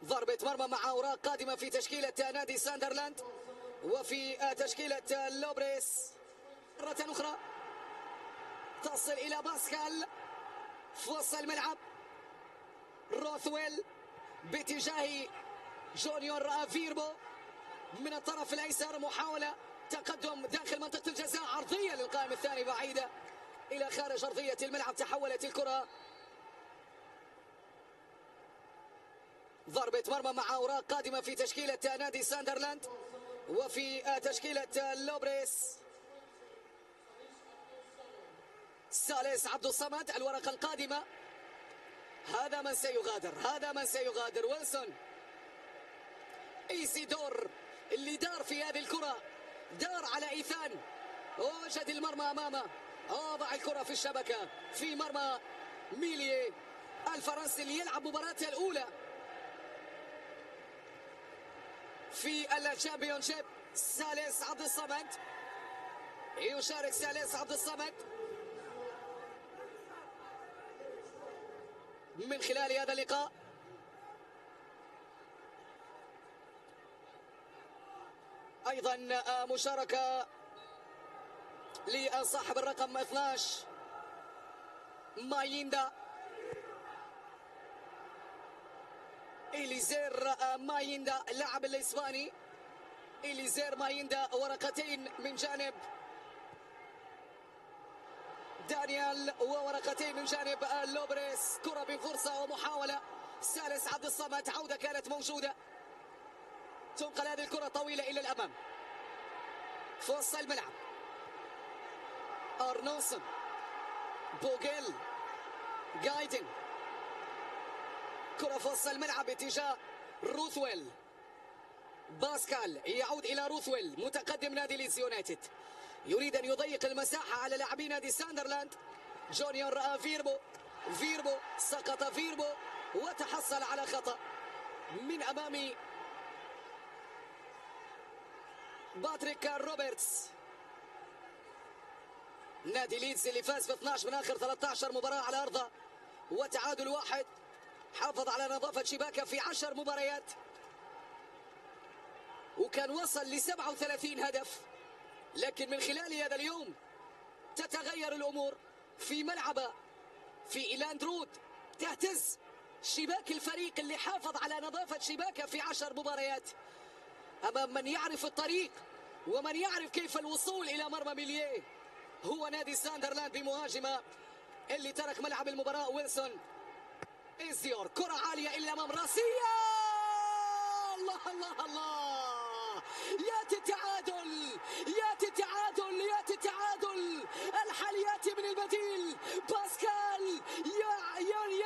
ضربة مرمى مع أوراق قادمة في تشكيلة نادي ساندرلاند وفي تشكيلة لوبريس. مرة أخرى تصل إلى باسكال في وسط الملعب. روثويل باتجاه جونيور فيربو من الطرف الأيسر، محاولة تقدم داخل منطقة الجزاء، عرضية للقائم الثاني بعيدة إلى خارج أرضية الملعب. تحولت الكرة ضربة مرمى مع أوراق قادمة في تشكيلة نادي ساندرلاند وفي تشكيلة لوبريس. سالس عبد الصمد الورقة القادمة. هذا من سيغادر. ويلسون إيسيدور اللي دار في هذه الكرة، دار على إيثان، وجد المرمى أمامه، وضع الكرة في الشبكة في مرمى ميليه الفرنسي اللي يلعب مباراته الأولى في الشامبيونشيب. سالس عبد الصمد يشارك. سالس عبد الصمد من خلال هذا اللقاء أيضا مشاركة لصاحب الرقم 12 مايندا، إليزير مايندا اللاعب الإسباني. إليزير مايندا، ورقتين من جانب دانيال وورقتين من جانب لوبريس. كرة بفرصة ومحاولة. سالس عبد الصمد، عودة كانت موجودة، تنقل هذه الكرة طويلة إلى الأمام في وسط الملعب. أرنولسون، بوغيل، جايدن، كرة في وسط الملعب اتجاه روثويل. باسكال يعود إلى روثويل، متقدم نادي ليدز يونايتد، يريد أن يضيق المساحة على لاعبي نادي ساندرلاند. جونيور فيربو سقط فيربو وتحصل على خطأ من أمام باتريك روبرتس. نادي ليدز اللي فاز في 12 من آخر 13 مباراة على أرضه وتعادل واحد، حافظ على نظافة شباكه في 10 مباريات وكان وصل ل 37 هدف. لكن من خلال هذا اليوم تتغير الأمور في ملعبه في إلان درود، تهتز شباك الفريق اللي حافظ على نظافة شباكه في 10 مباريات أمام من يعرف الطريق ومن يعرف كيف الوصول إلى مرمى ميليه. هو نادي ساندرلاند بمهاجمة اللي ترك ملعب المباراة ويلسون إزيور، كرة عالية إلى أمام راسية، الله الله الله، ياتي التعادل، ياتي التعادل، ياتي التعادل. الحالياتي من البديل باسكال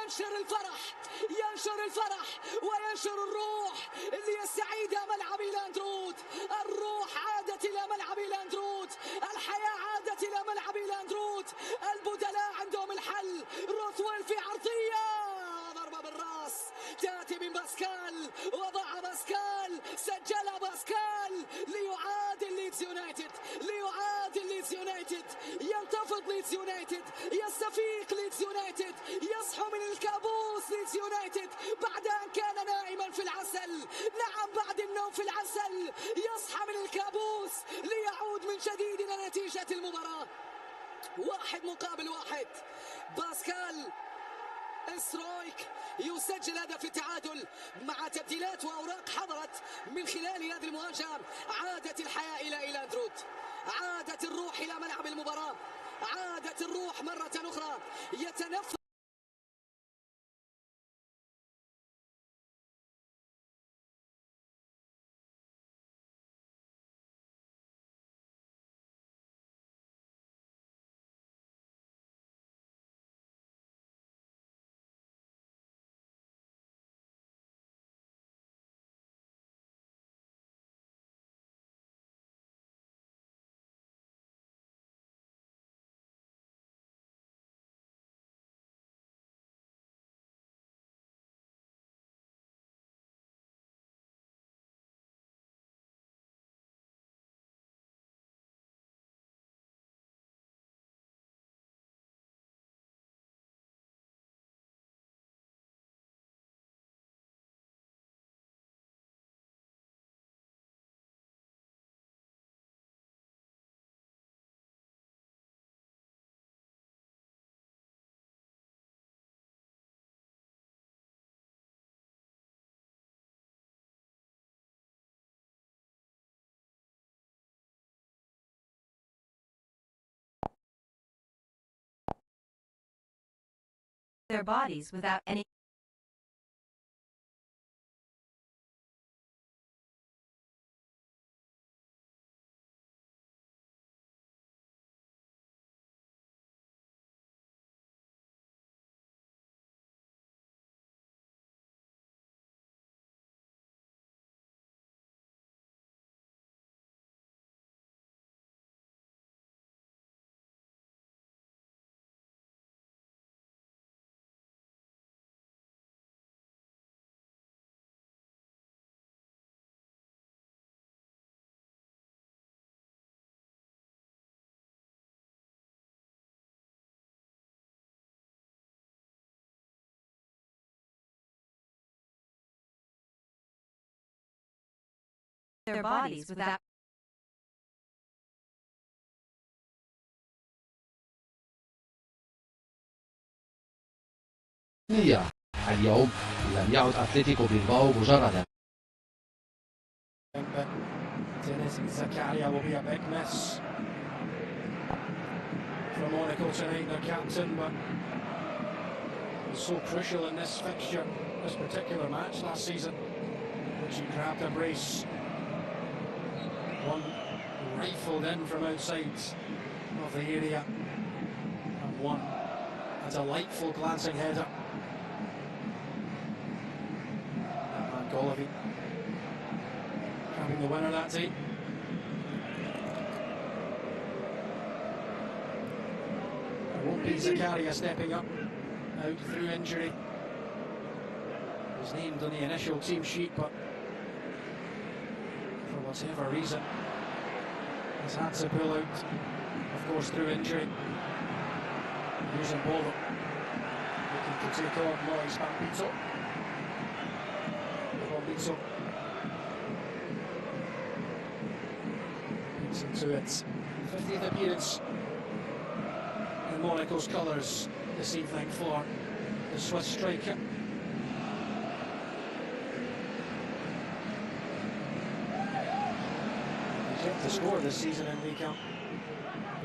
ينشر الفرح، ينشر الفرح وينشر الروح اللي يستعيدها ملعب إلان درود. الروح عادت إلى ملعب إلان درود، الحياة عادت إلى ملعب إلان درود. البدلاء عندهم الحل. روثويل في عرضية، ضربة بالراس تأتي من باسكال، وضع باسكال، سجلها باسكال ليعادل ليدز يونايتد، ليعادل ليدز يونايتد. ينتفض ليدز يونايتد، يستفيق ليدز يونايتد، يصحو من الكابوس ليدز يونايتد بعد أن كان نائما في العسل. نعم، بعد النوم في العسل يصحى من الكابوس ليعود من جديد إلى نتيجة المباراة. 1-1. باسكال سترويك يسجل هدف التعادل مع تبديلات وأوراق حضرت من خلال هذه المواجهة. عادت الحياة إلى إيلان درود، عادت الروح إلى ملعب المباراة، عادت الروح مرة أخرى. يتنفس their bodies without any their bodies without اليوم لم يعد أتلتيكو بلباو مجردا. Zakaria will be a big miss for Monaco tonight, their captain, but was so crucial in this fixture, this particular match last season, which he grabbed a brace. One rifled in from outside of the area, and one a delightful glancing header. Golovy grabbing the winner that day. It won't be Zakaria stepping up out through injury. He was named on the initial team sheet, but for whatever reason has had to pull out, of course, through injury. Using Bolo, looking to take on Moyes Bambito. Beats into it. 50th appearance in Monaco's colours this evening for the Swiss striker. He's yet to score this season in League One.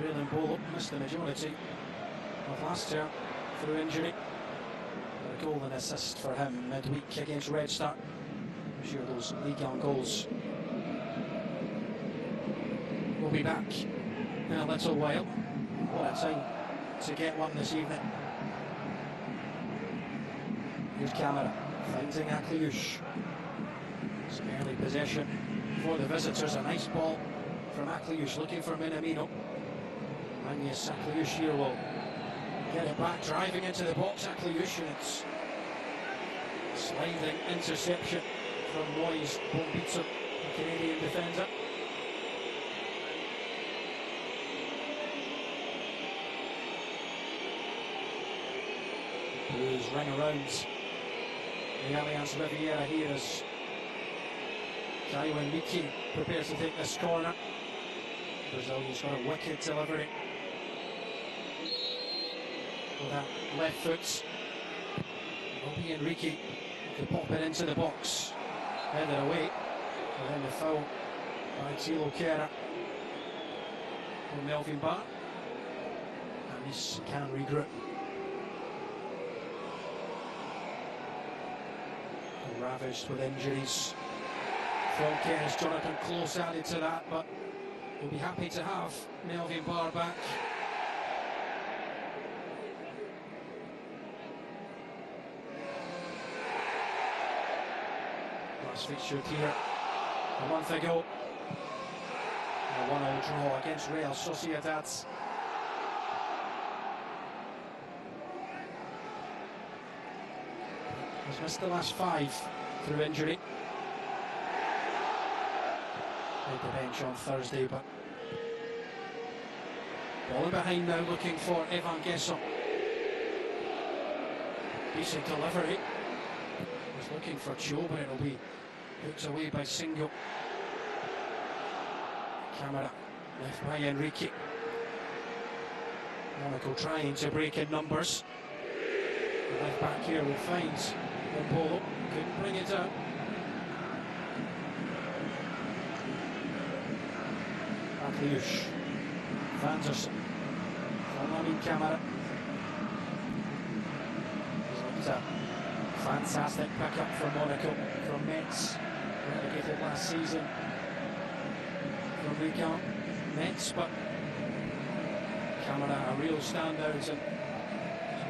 Braylon Bolo missed the majority of last year through injury. A goal and assist for him midweek against Red Star. I'm sure those League One goals will be back in a little while. What a time to get one this evening. Here's Camera finding Akliouche. Some early possession for the visitors. A nice ball from Akliouche looking for Minamino. And yes, Akliouche here will get it back, driving into the box. Akliouche, and it's sliding interception from Moyes Bambito, the Canadian defender. Blues ring around the Allianz Riviera here as Taiwan Miki prepares to take this corner. Brazilian's got a wicked delivery with that left foot. Robbie Enrique could pop it into the box, headed away, and then the foul by Tilo Kehrer on Melvin Barr, and this can regroup. Ravaged with injuries from Kehres. Jonathan Close added to that, but we'll be happy to have Melvin Barr back. Last featured here a month ago, a 1-1 draw against Real Sociedad. He's missed the last 5 through injury. Made the bench on Thursday, but ball in behind now, looking for Evan Gesson. Decent delivery. He's looking for Cho, but it'll be hooked away by Singo. Camera left by Enrique. Monaco trying to break in numbers. The left back here will find Polo, couldn't bring it down. Akliouche, Vanderson, from Lamin Camara. It's a fantastic pickup from Monaco, from Metz, relegated last season from Ligue 1. Metz, but Camara a real standout, and he's been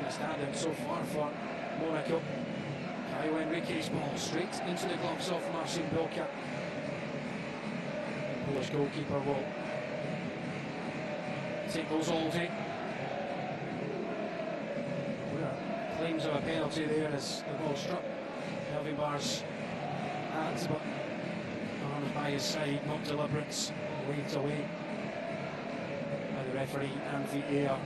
a standout so far for Monaco. Caio Henrique's ball straight into the gloves of Marcin Bilka. The Polish goalkeeper will take those all day. Claims of a penalty there as the ball struck Melvin Barr's hands, but arms by his side, not deliberate, waved away by the referee and VAR.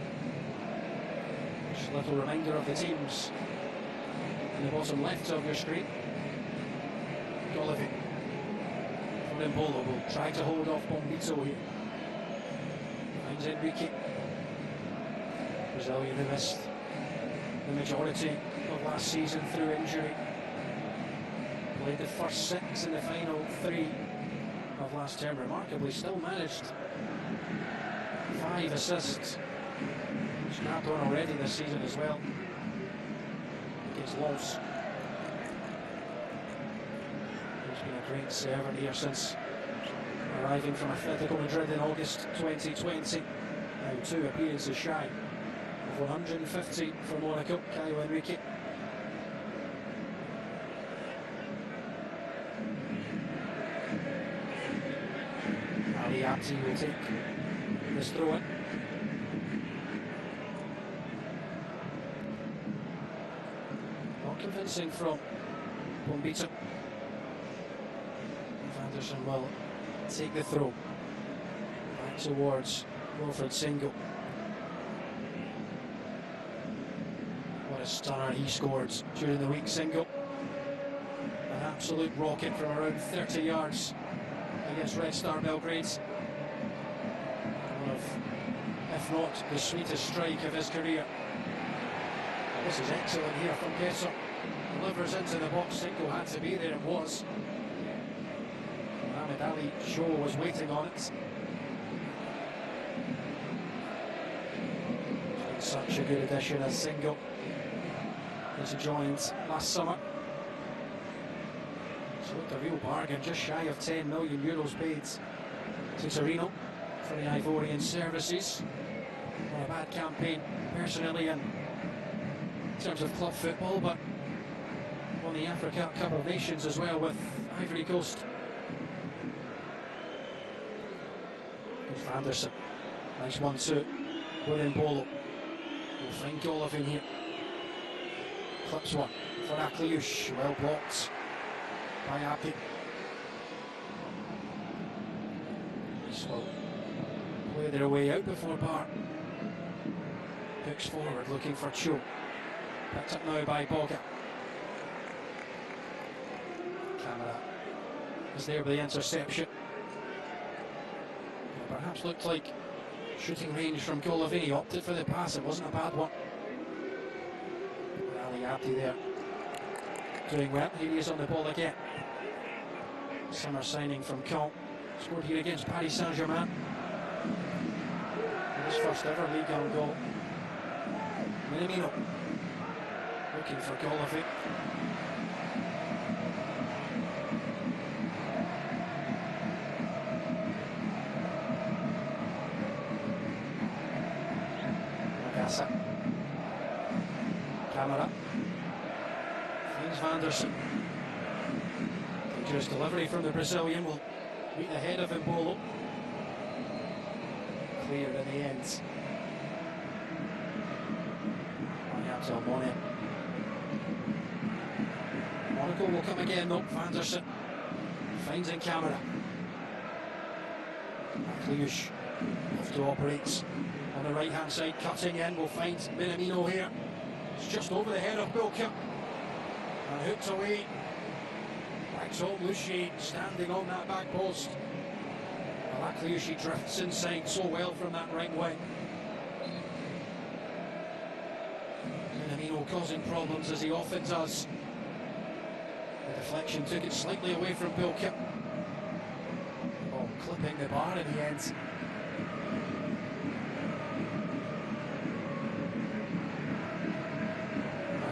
Just a little reminder of the teams in the bottom left of your screen. Golovin from Mbolo will try to hold off Bambito here. Finds Enrique. Brazilian who missed the majority of last season through injury. Played the first 6 in the final 3 of last term. Remarkably still managed 5 assists. Snapped on already this season as well against Lens. He's been a great servant here since arriving from Atletico Madrid in August 2020. Now 2 appearances shy of 150 for Monaco. Caio Henrique. Ali will take this throw in. Not convincing from Bambito. Vanderson will take the throw. Back towards Wilfred Single. What a stunner he scored during the week, Single. An absolute rocket from around 30 yards against Red Star Belgrade. One of, if not the sweetest strike of his career. This is excellent here from Gesser. Delivers into the box. Single had to be there, it was. Mohamed Ali Shaw was waiting on it. Such a good addition as Single, as he joined last summer. So looked a real bargain, just shy of 10 million euros paid to Torino for the Ivorian services. Not a bad campaign personally in terms of club football, but won the Africa Cup of Nations as well with Ivory Coast. There's Anderson, nice 1-2 with Mbolo. We'll find Golov in here. Clips one for Akliush, well blocked by Abdi. So play their way out before Bart hooks forward looking for Cho. Picked up now by Boga. Camera is there with the interception. Perhaps looked like shooting range from Golovini. Opted for the pass, it wasn't a bad one. Ali Abdi there doing well. Here he is on the ball again. Summer signing from Caen. Scored here against Paris Saint-Germain. His first ever League on goal. Minamino looking for Golovin. Camera finds Vanderson. Dangerous delivery from the Brazilian will meet the head of Mbolo. Clear in the end. Monaco will come again though. Vanderson finds in Camera. Akliush off to operate on the right hand side, cutting in. We'll find Minamino here. It's just over the head of Bilka and hooked away. Backs home Lushi standing on that back post. Akliush drifts inside so well from that right wing. Minamino causing problems as he often does. The deflection took it slightly away from Bilka. Oh, clipping the bar in the end.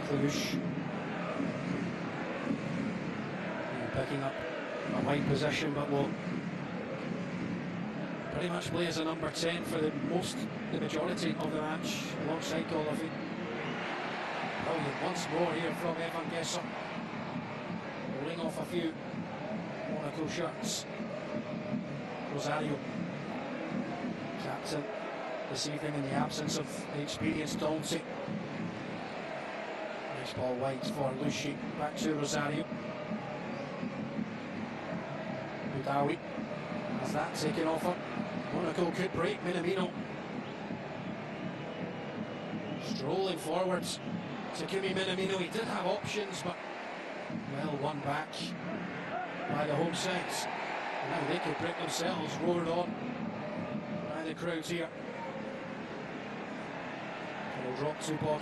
Akliush picking up a wide position, but will pretty much play as a number 10 for the majority of the match alongside Golovin. Brilliant once more here from Evan Gesser. Rolling off a few Monaco shirts. Rosario, captain this evening in the absence of the experienced Dolce. Nice ball wide for Lushi, back to Rosario. Udawi has that taken off her. Monaco could break. Minamino strolling forwards. Takumi Minamino, he did have options, but well won back by the home side. Now they could break themselves, roared on by the crowds here. And he'll drop to Boga.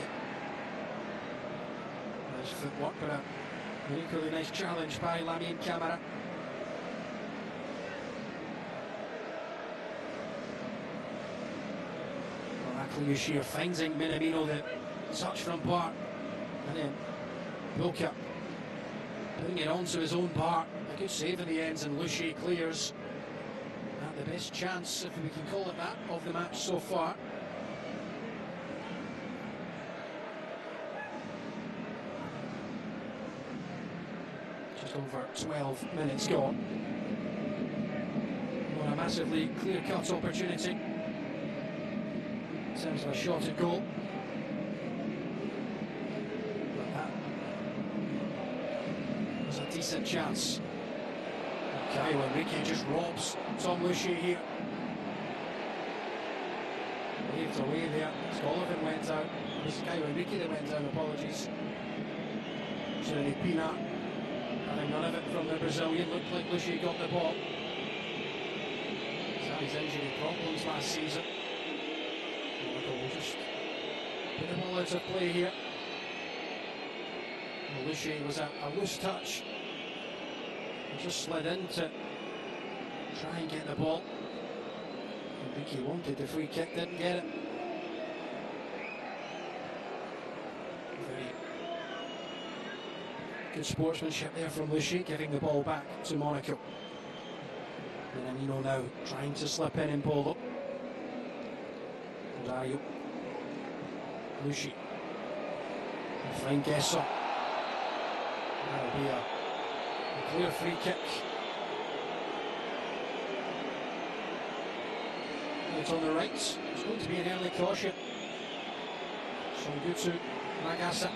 Nice footwork, but an equally nice challenge by Lamine Camara. Akliush finding Minamino, the touch from Bart, and then Bilka putting it onto his own Bart. A good save in the end, and Lushi clears. And the best chance, if we can call it that, of the match so far. Just over 12 minutes gone. Not a massively clear-cut opportunity in terms of a shot at goal. But that was a decent chance. Kyle Enrique just robs Tom Lushi here. waved away there. Sullivan went out. This guy Enrique that went down, apologies. Jeremy Pina having none of it from the Brazilian. Looked like Lucia got the ball. He's had his injury problems last season. Michael will just put the ball out of play here. Lucia was a loose touch. He just slid in to try and get the ball. Enrique wanted the free kick, didn't get it. Very good sportsmanship there from Lucia, giving the ball back to Monaco. Minamino now trying to slip in Polo. Dario. Lucia. Find Guesson. That'll be a clear free kick. It's on the right. It's going to be an early caution. Songutu Magasa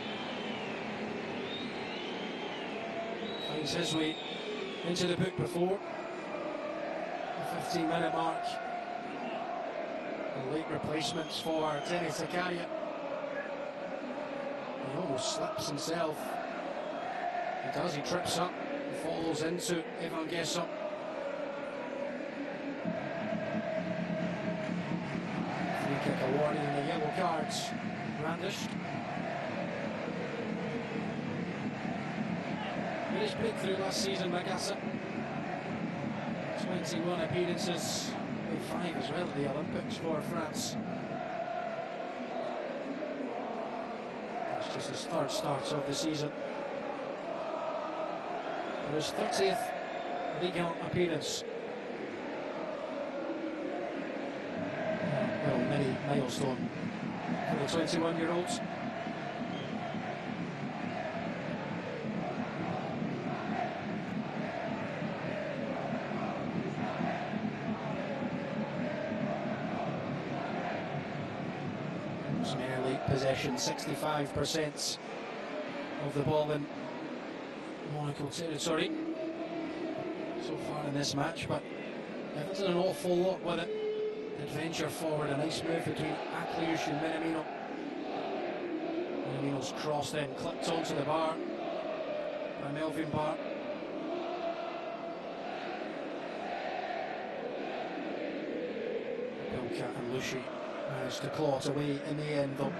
finds his way into the book before the 15-minute mark. The late replacements for Dennis Zakaria. He almost slips himself. He does, he trips up and follows into Evan Guesson. Free kick awarded and the yellow cards brandished. British breakthrough last season, Magasa. 21 appearances, 5 as well at the Olympics for France. That's just his third start of the season. For his 30th Ligue 1 appearance. Well, many milestone for the 21-year-olds. Some early possession, 65% of the ball in Monaco territory so far in this match, but there's an awful lot with it. Adventure forward, a nice move between Akliush and Minamino. Minamino's cross then clipped onto the bar by Melvin Barr. Bilka and Lushi managed to claw it away in the end though.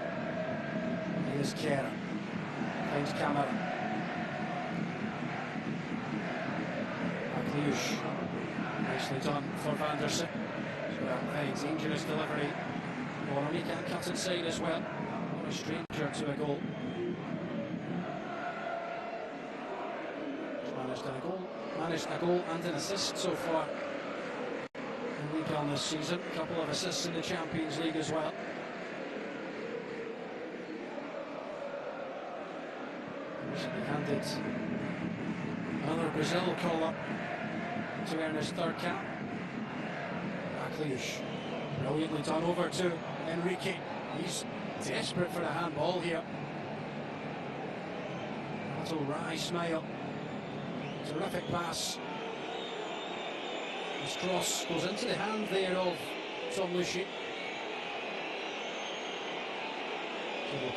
Here's Kera, finds Camara. Nicely done for Van der Sar. Very dangerous delivery. Bonami can cut inside as well. Not a stranger to a goal. Managed a goal and an assist so far in Ligue 1 this season. A couple of assists in the Champions League as well. Recently handed another Brazil call-up to earn his third cap. Akliush, brilliantly done over to Enrique. He's desperate for a handball here. Little wry smile. Terrific pass. His cross goes into the hand there of Tom Lushi.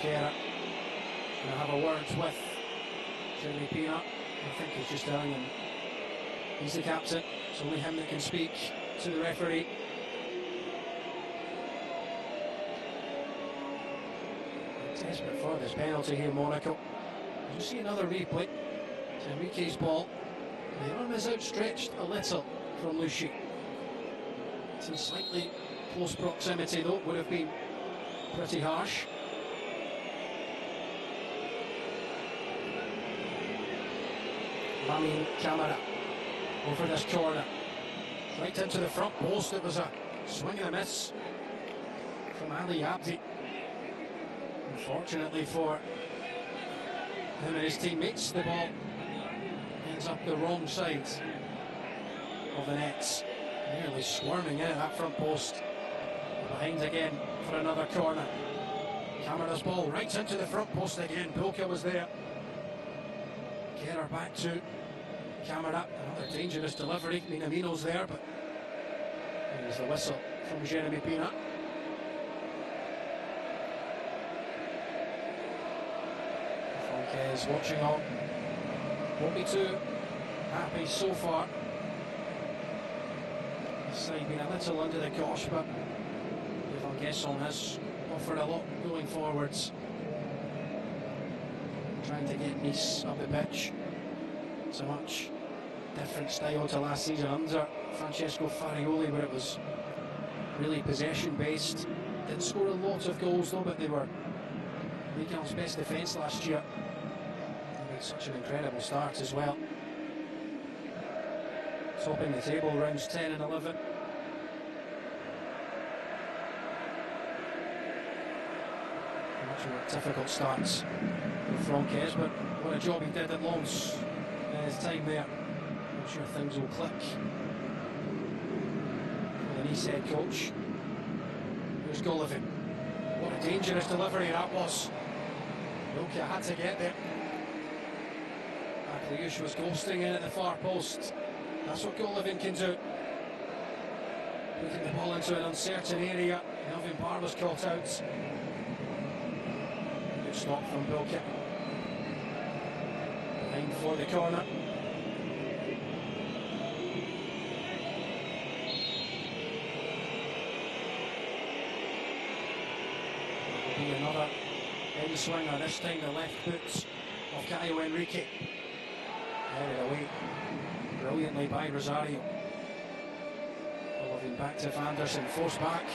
Kera gonna have a word with Jeremy Pina. I think he's just telling him he's the captain. It's only him that can speak to the referee. Desperate for this penalty here, Monaco. You see another replay. It's Enrique's ball. The arm is outstretched a little from Lushi. It's in slightly close proximity though, would have been pretty harsh. Lamin Camara over this corner, right into the front post. It was a swing and a miss from Ali Abdi. Unfortunately for him and his teammates, the ball ends up the wrong side of the nets, nearly squirming in at that front post. Behind again for another corner. Camara's ball right into the front post again. Bilka was there. Get her back to Camara. Another dangerous delivery. Minamino's there, but there's the whistle from Jeremy Pina. is watching on. Won't be too happy so far. This side been a little under the cosh, but Gesson has offered a lot going forwards. Trying to get Nice up the pitch. It's a much different style to last season under Francesco Farioli, where it was really possession based. Didn't score a lot of goals though, but they were Ligue 1's best defence last year. They made such an incredible start as well. Topping the table rounds 10 and 11. Much more difficult starts with Francaise, but what a job he did at Lens in his time there. I'm sure things will click for the Nice head coach. Here's Golovin. What a dangerous delivery that was. Nokia had to get there. Akliush was ghosting in at the far post. That's what Golovin can do. Putting the ball into an uncertain area. Melvin Barr was caught out. Good stop from Bilke. Behind for the corner. Will be another in-swinger, this time the left foot of Caio Henrique. Carried away brilliantly by Rosario. Golovin back to Vanderson, forced back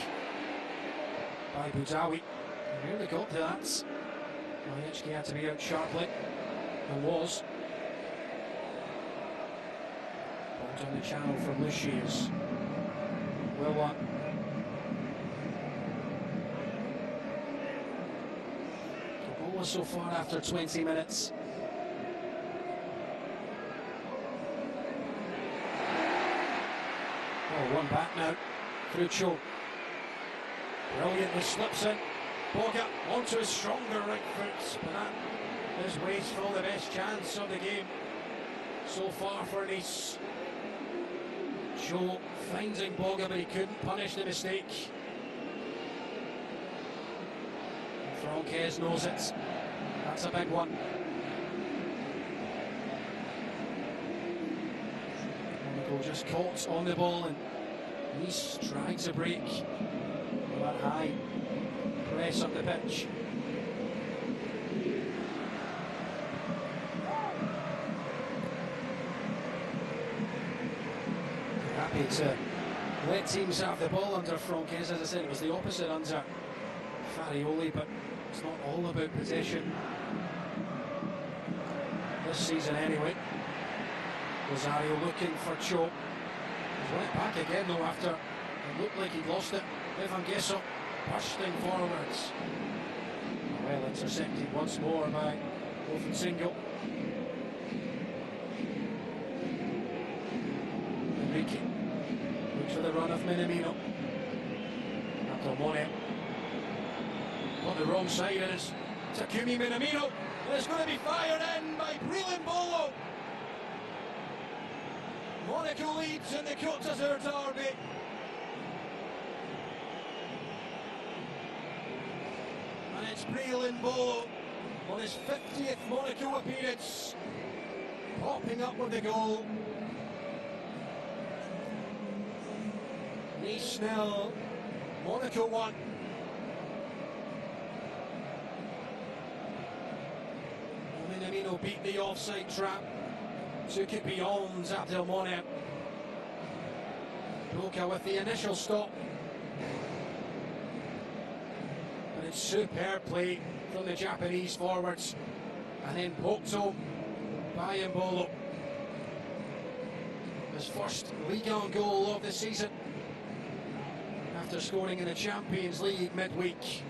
by Boudaoui. He nearly got to that. Majewski had to be out sharply, and was. Ball down the channel from Lucius. Well won. The goal was so far after 20 minutes. Oh, one back now. Through Cho. Brilliantly slips in. Boga onto his stronger right foot, but that is wasteful. The best chance of the game so far for Nice. Cho finding Boga, but he couldn't punish the mistake. Francaise knows it. That's a big one. Monaco just caught on the ball, and Nice tried to break that high press up the pitch. Happy to let teams have the ball under Francaise. As I said, it was the opposite under Farioli, but it's not all about possession this season anyway. Rosario looking for Cho. He's won it back again though after it looked like he'd lost it. Evan Gesson bursting forwards. Well intercepted once more by Ofunsingo. Enrique looks for the run of Minamino. Abdelmonem on the wrong side, and it's Takumi Minamino, and it's going to be fired in by Breland Bolo. Monaco leads in the Côte d'Azur derby. And it's Breland Bolo on his 50th Monaco appearance, popping up with the goal. Nice 0, Monaco 1. Minamino beat the offside trap, took it beyond Abdelmonem. Boga with the initial stop. And it's superb play from the Japanese forwards. And then poked home by Mbolo. His first Ligue 1 goal of the season, after scoring in the Champions League midweek.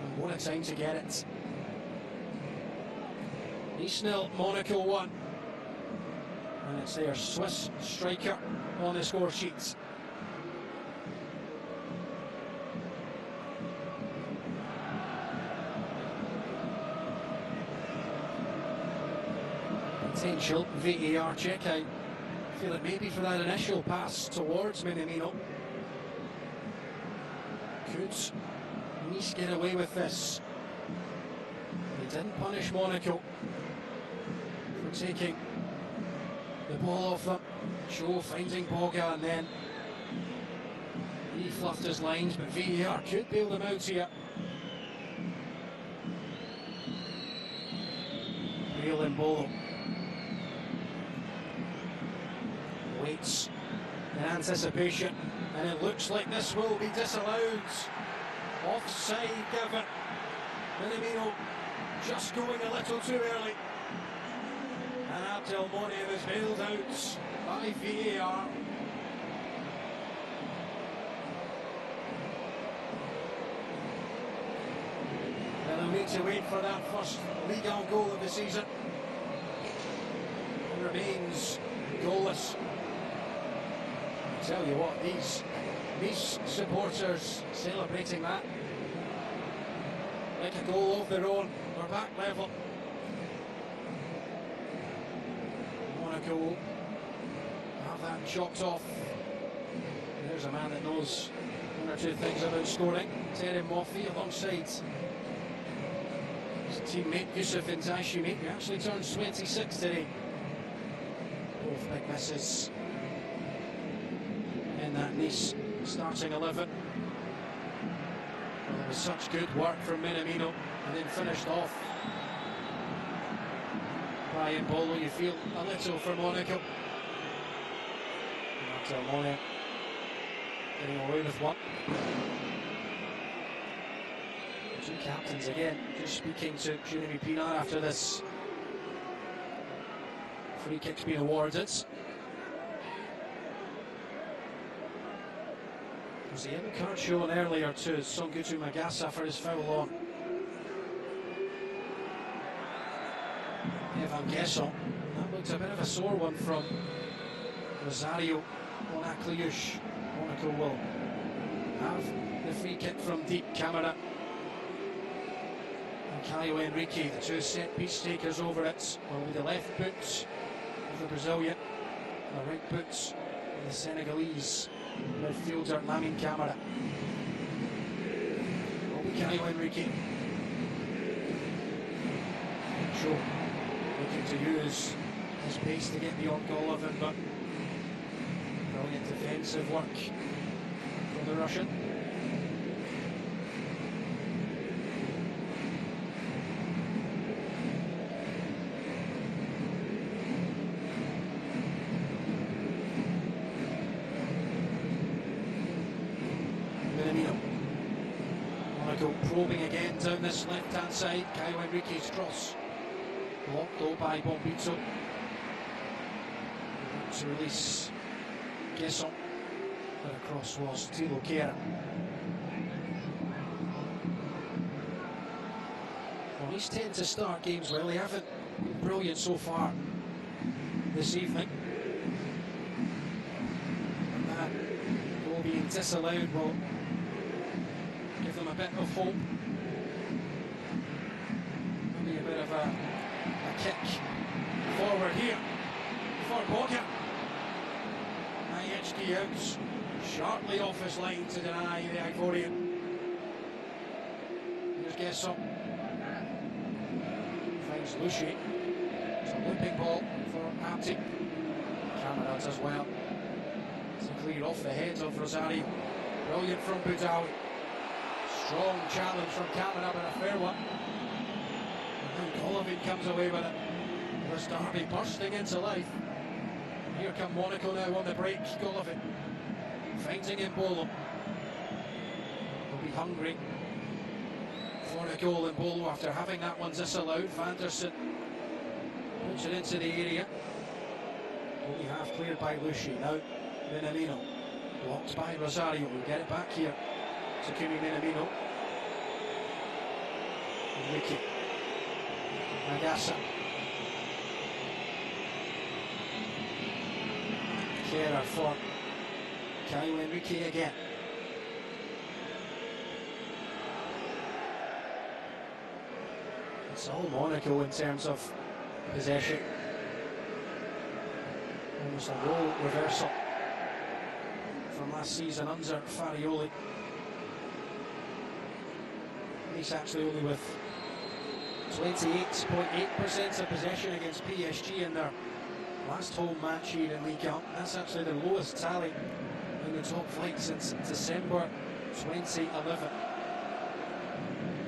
And what a time to get it. Nice 0, Monaco 1. And it's their Swiss striker on the score sheets. Potential VAR check. I feel it maybe for that initial pass towards Minamino. Could Nice get away with this? didn't punish Monaco for taking the ball off them. Cho finding Boga, and then he fluffed his lines, but VAR could bail them out here. Real Mbolo waits in anticipation, and it looks like this will be disallowed. Offside given. Minamino just going a little too early, and Abdelmonem is bailed out by VAR. And they'll need to wait for that first Ligue 1 goal of the season. It remains goalless. I tell you what, these supporters celebrating that like a goal of their own. They're back level. Monaco have that chalked off. There's a man that knows one or two things about scoring. Terry Moffi alongside his teammate Yusuf Nzashimi, who actually turns 26 today. Both big misses in that Nice starting 11. Well, there was such good work from Minamino, and then finished off by Mbolo. You feel a little for Monaco. Monaco getting away with one. Two captains again, just speaking to Jeremy Pienaar after this. Free kick's been awarded. Was the yellow card shown earlier to Songutu Magasa for his foul on Evan Gesson? That looked a bit of a sore one from Rosario on Akliush. Monaco will have the free kick from deep. Camara and Caio Henrique, the two set piece takers over it, will be the left boot of the Brazilian, the right boot of the Senegalese midfielder Lamine Camara. Will be Caio Henrique. Sure, looking to use his pace to get beyond goal of it, but brilliant defensive work from the Russian. Monaco probing again down this left-hand side. Caio Henrique's cross blocked though by Bombito. To release Gesson, but the cross was to Loquera. Well, these tend to start games well. They haven't been brilliant so far this evening. And that goal being disallowed will give them a bit of hope. Maybe a bit of a kick forward here for Boga. Majewski out sharply off his line to deny the Ivorian. Here's Gesson. Finds Lushi. It's a looping ball for Abdi. Camara does well to clear off the head of Rosario. Brilliant from Boudaoui. Strong challenge from Camara, but a fair one. And then Golovin comes away with it. There's Derby bursting into life. Here come Monaco now on the break. Golovin finding Mbolo. Will be hungry for a goal. Mbolo after having that one disallowed. Vanderson puts it into the area. Only half cleared by Lushi. Now Minamino blocked by Rosario. We'll get it back here. Takumi Minamino. Ricky Magasa. Kera for Caio Henrique again. It's all Monaco in terms of possession. Almost a role reversal from last season under Farioli. He's actually only with 28.8% of possession against PSG in their last home match here in Ligue 1. That's actually the lowest tally in the top flight since December 2011.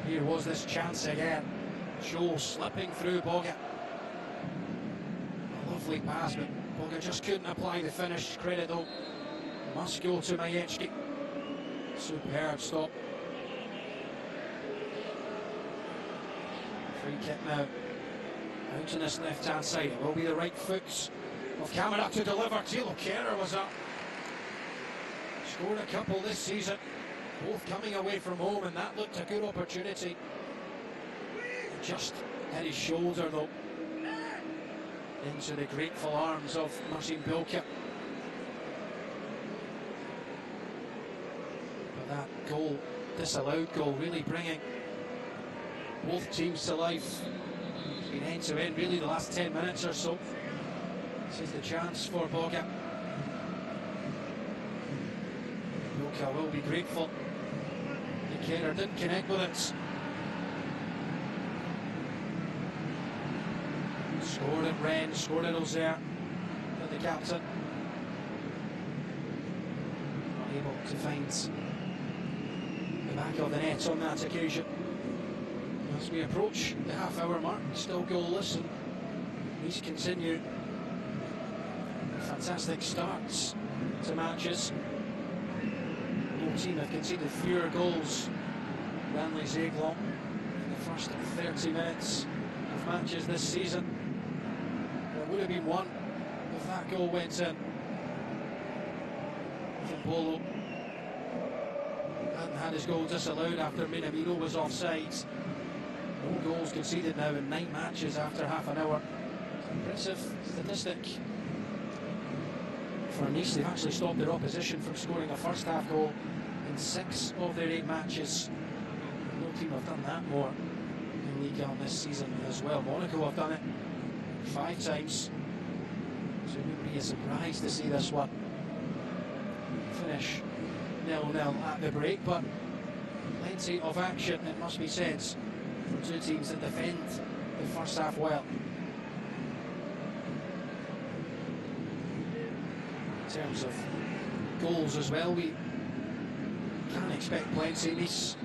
Here was this chance again. Joe slipping through Boga. A lovely pass, but Boga just couldn't apply the finish. Credit though must go to Majewski. Superb stop. Free kick now. Out on this left-hand side. It will be the right foot of Camara to deliver. Tilo Kehrer was up. Scored a couple this season, both coming away from home, and that looked a good opportunity. Just hit his shoulder though, into the grateful arms of Marcin Bilka. But that goal, disallowed goal, really bringing both teams to life. It's been end to end really the last 10 minutes or so. This is the chance for Boga. Bilka will be grateful. The Kehrer didn't connect with it. Scored at Rennes, scored at Auxerre, but the captain not able to find the back of the net on that occasion. As we approach the half-hour mark, still goalless, and these continue. Fantastic starts to matches. No team have conceded fewer goals than Les Aiglons in the first 30 minutes of matches this season. There would have been one if that goal went in. Polo hadn't had his goal disallowed after Minamino was offside. No goals conceded now in 9 matches after half an hour. Impressive statistic. For Nice, they've actually stopped their opposition from scoring a first half goal in 6 of their 8 matches. No team have done that more in Ligue 1 this season as well. Monaco have done it 5 times. So it wouldn't be a surprise to see this one finish 0-0 at the break, but plenty of action, it must be said, for 2 teams that defend the first half well. In terms of goals as well, we can't expect plenty. Nice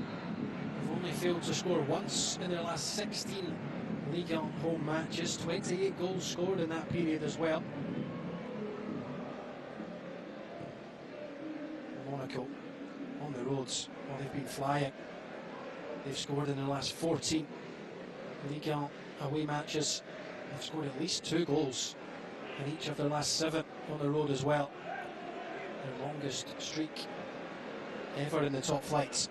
have only failed to score once in their last 16 Ligue 1 home matches. 28 goals scored in that period as well. Monaco on the roads, well, they've been flying. They've scored in their last 14 Ligue 1 away matches. They've scored at least 2 goals in each of their last 7 on the road as well. Their longest streak ever in the top flights.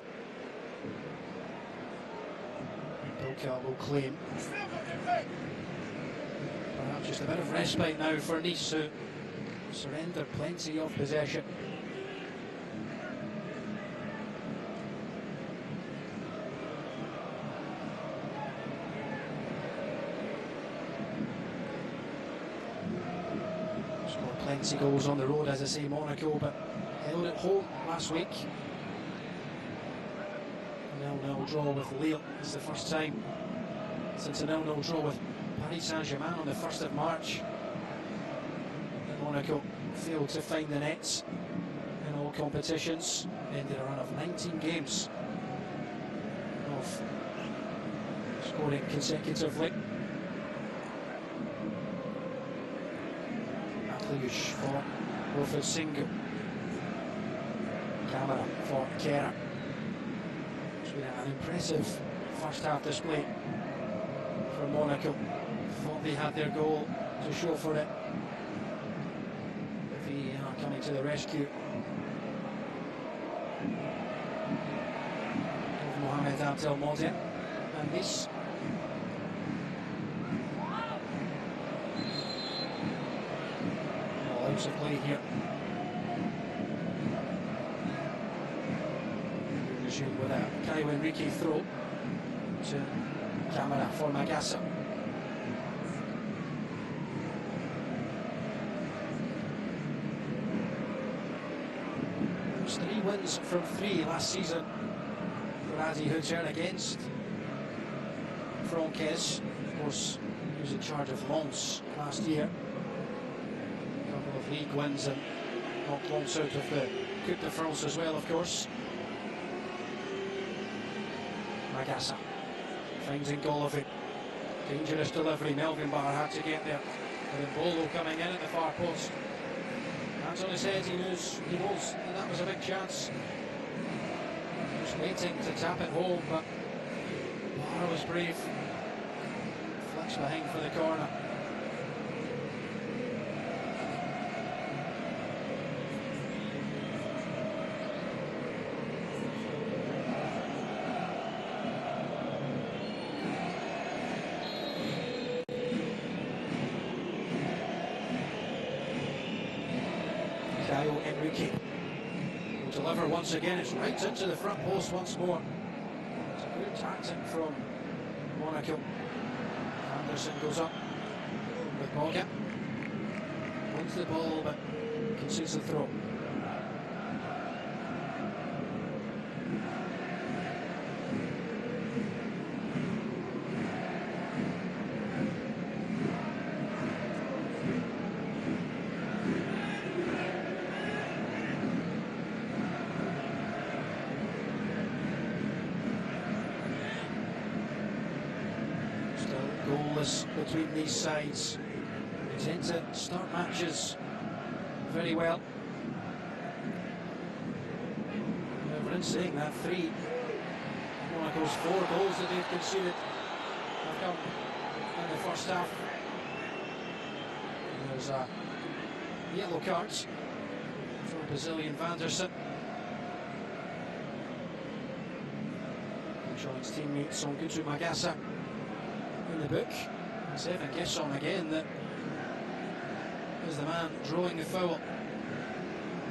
Bilka will claim perhaps just a bit of respite now for Nice, who surrender plenty of possession. Plenty goals on the road, as I say, Monaco, but held at home last week. 0-0 draw with Lille. It's the first time since a 0-0 draw with Paris Saint-Germain on the 1st of March that Monaco failed to find the nets in all competitions. Ended a run of 19 games of scoring consecutively. Luge for Wilfred Singu. Camara for Kehrer. It's been an impressive first half display for Monaco. Thought they had their goal to show for it. VAR coming to the rescue of Mohamed Abdel Modia. And this of play here. Resume with a Caio Henrique throw to Camara for Magassa. It was 3 wins from 3 last season for Adi Hütter against Franquez. Of course, he was in charge of Lens last year. A couple of league wins and knocked Lens out of the Coupe de France as well, of course. Magassa finds Ngolovin. Dangerous delivery. Melvin Barr had to get there. And Bolo coming in at the far post. Hands on his head, he knows that was a big chance. Just waiting to tap it home, but Barr was brave. Flicks behind for the corner. Enrique will deliver once again. It's right into the front post once more. It's a good tactic from Monaco. Anderson goes up with Boga. Wins the ball but concedes the throw. Between these sides, they tend to start matches very well. However, in saying that, Monaco's 4 goals that they've conceded have come in the first half. And there's yellow cards for Brazilian Vanderson. He joins teammate Songutu Magassa in the book. Seven Gesson again, that is the man drawing the foul.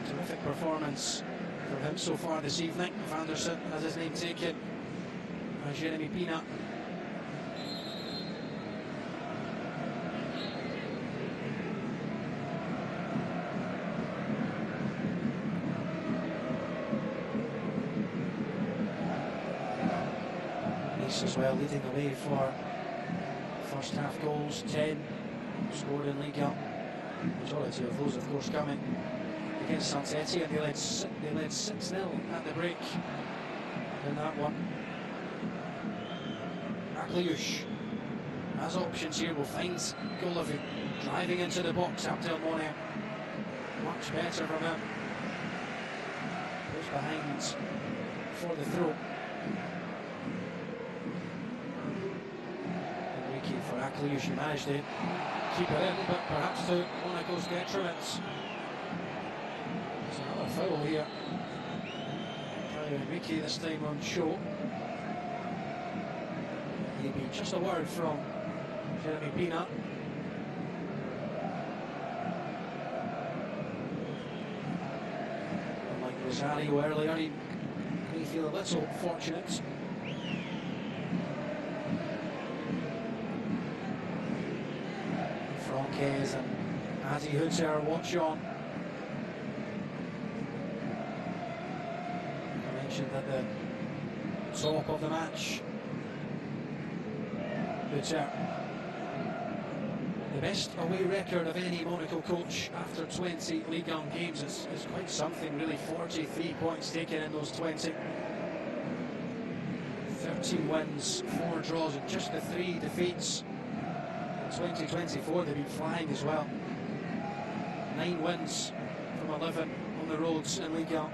Terrific performance from him so far this evening. Vanderson has his name taken by Jeremy Pina. Nice as well, leading the way for first half goals, 10 scored in Ligue 1. Majority of those, of course, coming against Santetti, and they led 6-0 at the break in that one. Akliush has options here, will find Golovin driving into the box. Abdelmonem, much better from him. Goes behind for the throw. For Akliush, he managed to keep it in, but perhaps to Monaco's detriment. There's another foul here. Enrique this time on show. Maybe just a word from Jeremy Pina. Unlike Rosario earlier, he may feel a little fortunate. Franquez and Adi Hutter watch on. I mentioned at the top of the match, Hutter, the best away record of any Monaco coach after 20 Ligue 1 games is quite something, really. 43 points taken in those 20. 13 wins, 4 draws, and just the 3 defeats. 2024 they've been flying as well. 9 wins from 11 on the roads in Ligue 1. 1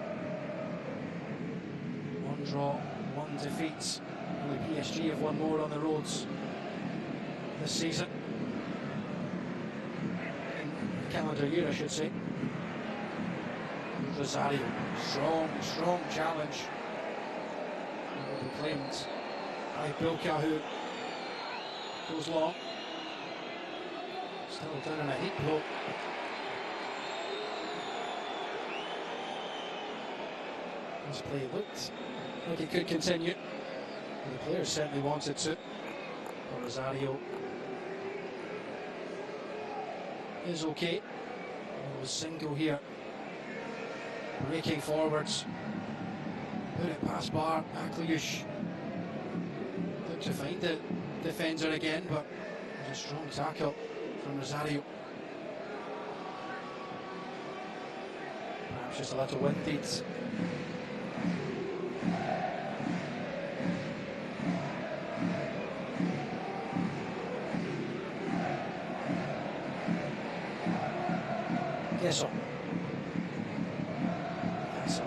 draw, 1 defeat. Only PSG have won more on the roads this season. In the calendar year, I should say. Rosario, strong challenge. Will be claimed by Bilka, who goes long. Still down in a heat blow. This play looked like it could continue. And the players certainly wanted to. But Rosario is okay. It was single here. Breaking forwards. Put it past Bar. Akliush looked to find it defender again, but it was a strong tackle from Rosario. Perhaps just a little winded. So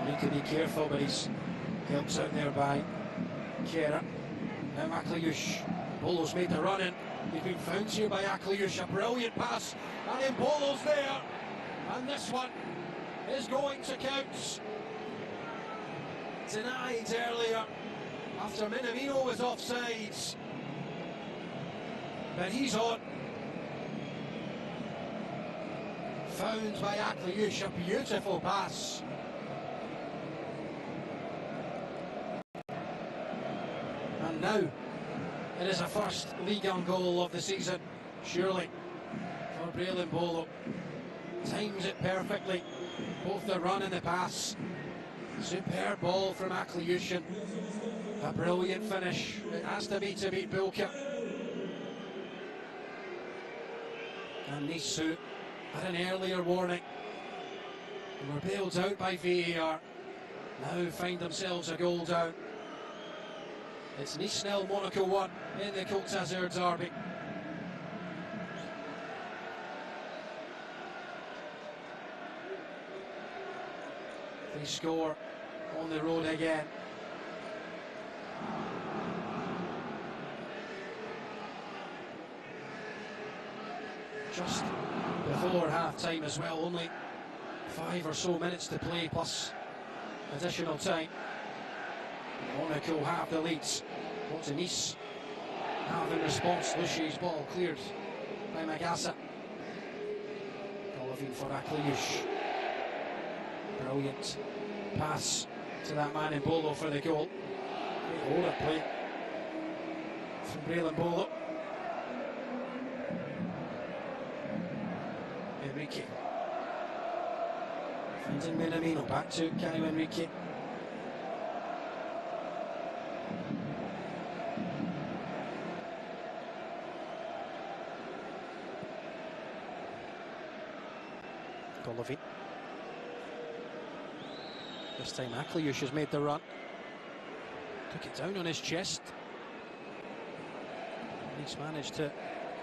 need to be careful, but he's helped out there by Kera. Now Akliush. Bolo's made the run in. He's been found here by Akliush. A brilliant pass, and then Bolo's there. And this one is going to count. Denied earlier after Minamino was offsides, but he's on. Found by Akliush, a beautiful pass. And now it is a first Ligue 1 goal of the season, surely, for Braylon Bolo. Times it perfectly, both the run and the pass. Superb ball from Akliush. A brilliant finish. It has to beat Bilka. And Nisu had an earlier warning and were bailed out by VAR. Now find themselves a goal down. It's Nice 0, Monaco 1 in the Côte d'Azur derby. They score on the road again. Just before half-time as well, only 5 or so minutes to play plus additional time. Monaco have the leads. What do Nice have in response? Luci's ball cleared by Magassa. Golovin for Akliush. Brilliant pass to that man in Bolo for the goal. Great hold of play from Braylon Bolo. Enrique. Finding Minamino, back to Caio Enrique. Golovin. This time Akliush has made the run. Took it down on his chest. And he's managed to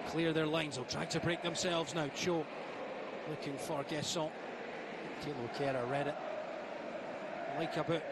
clear their lines. They'll try to break themselves now. Cho looking for Guesson. Tilo Kera read it like a book.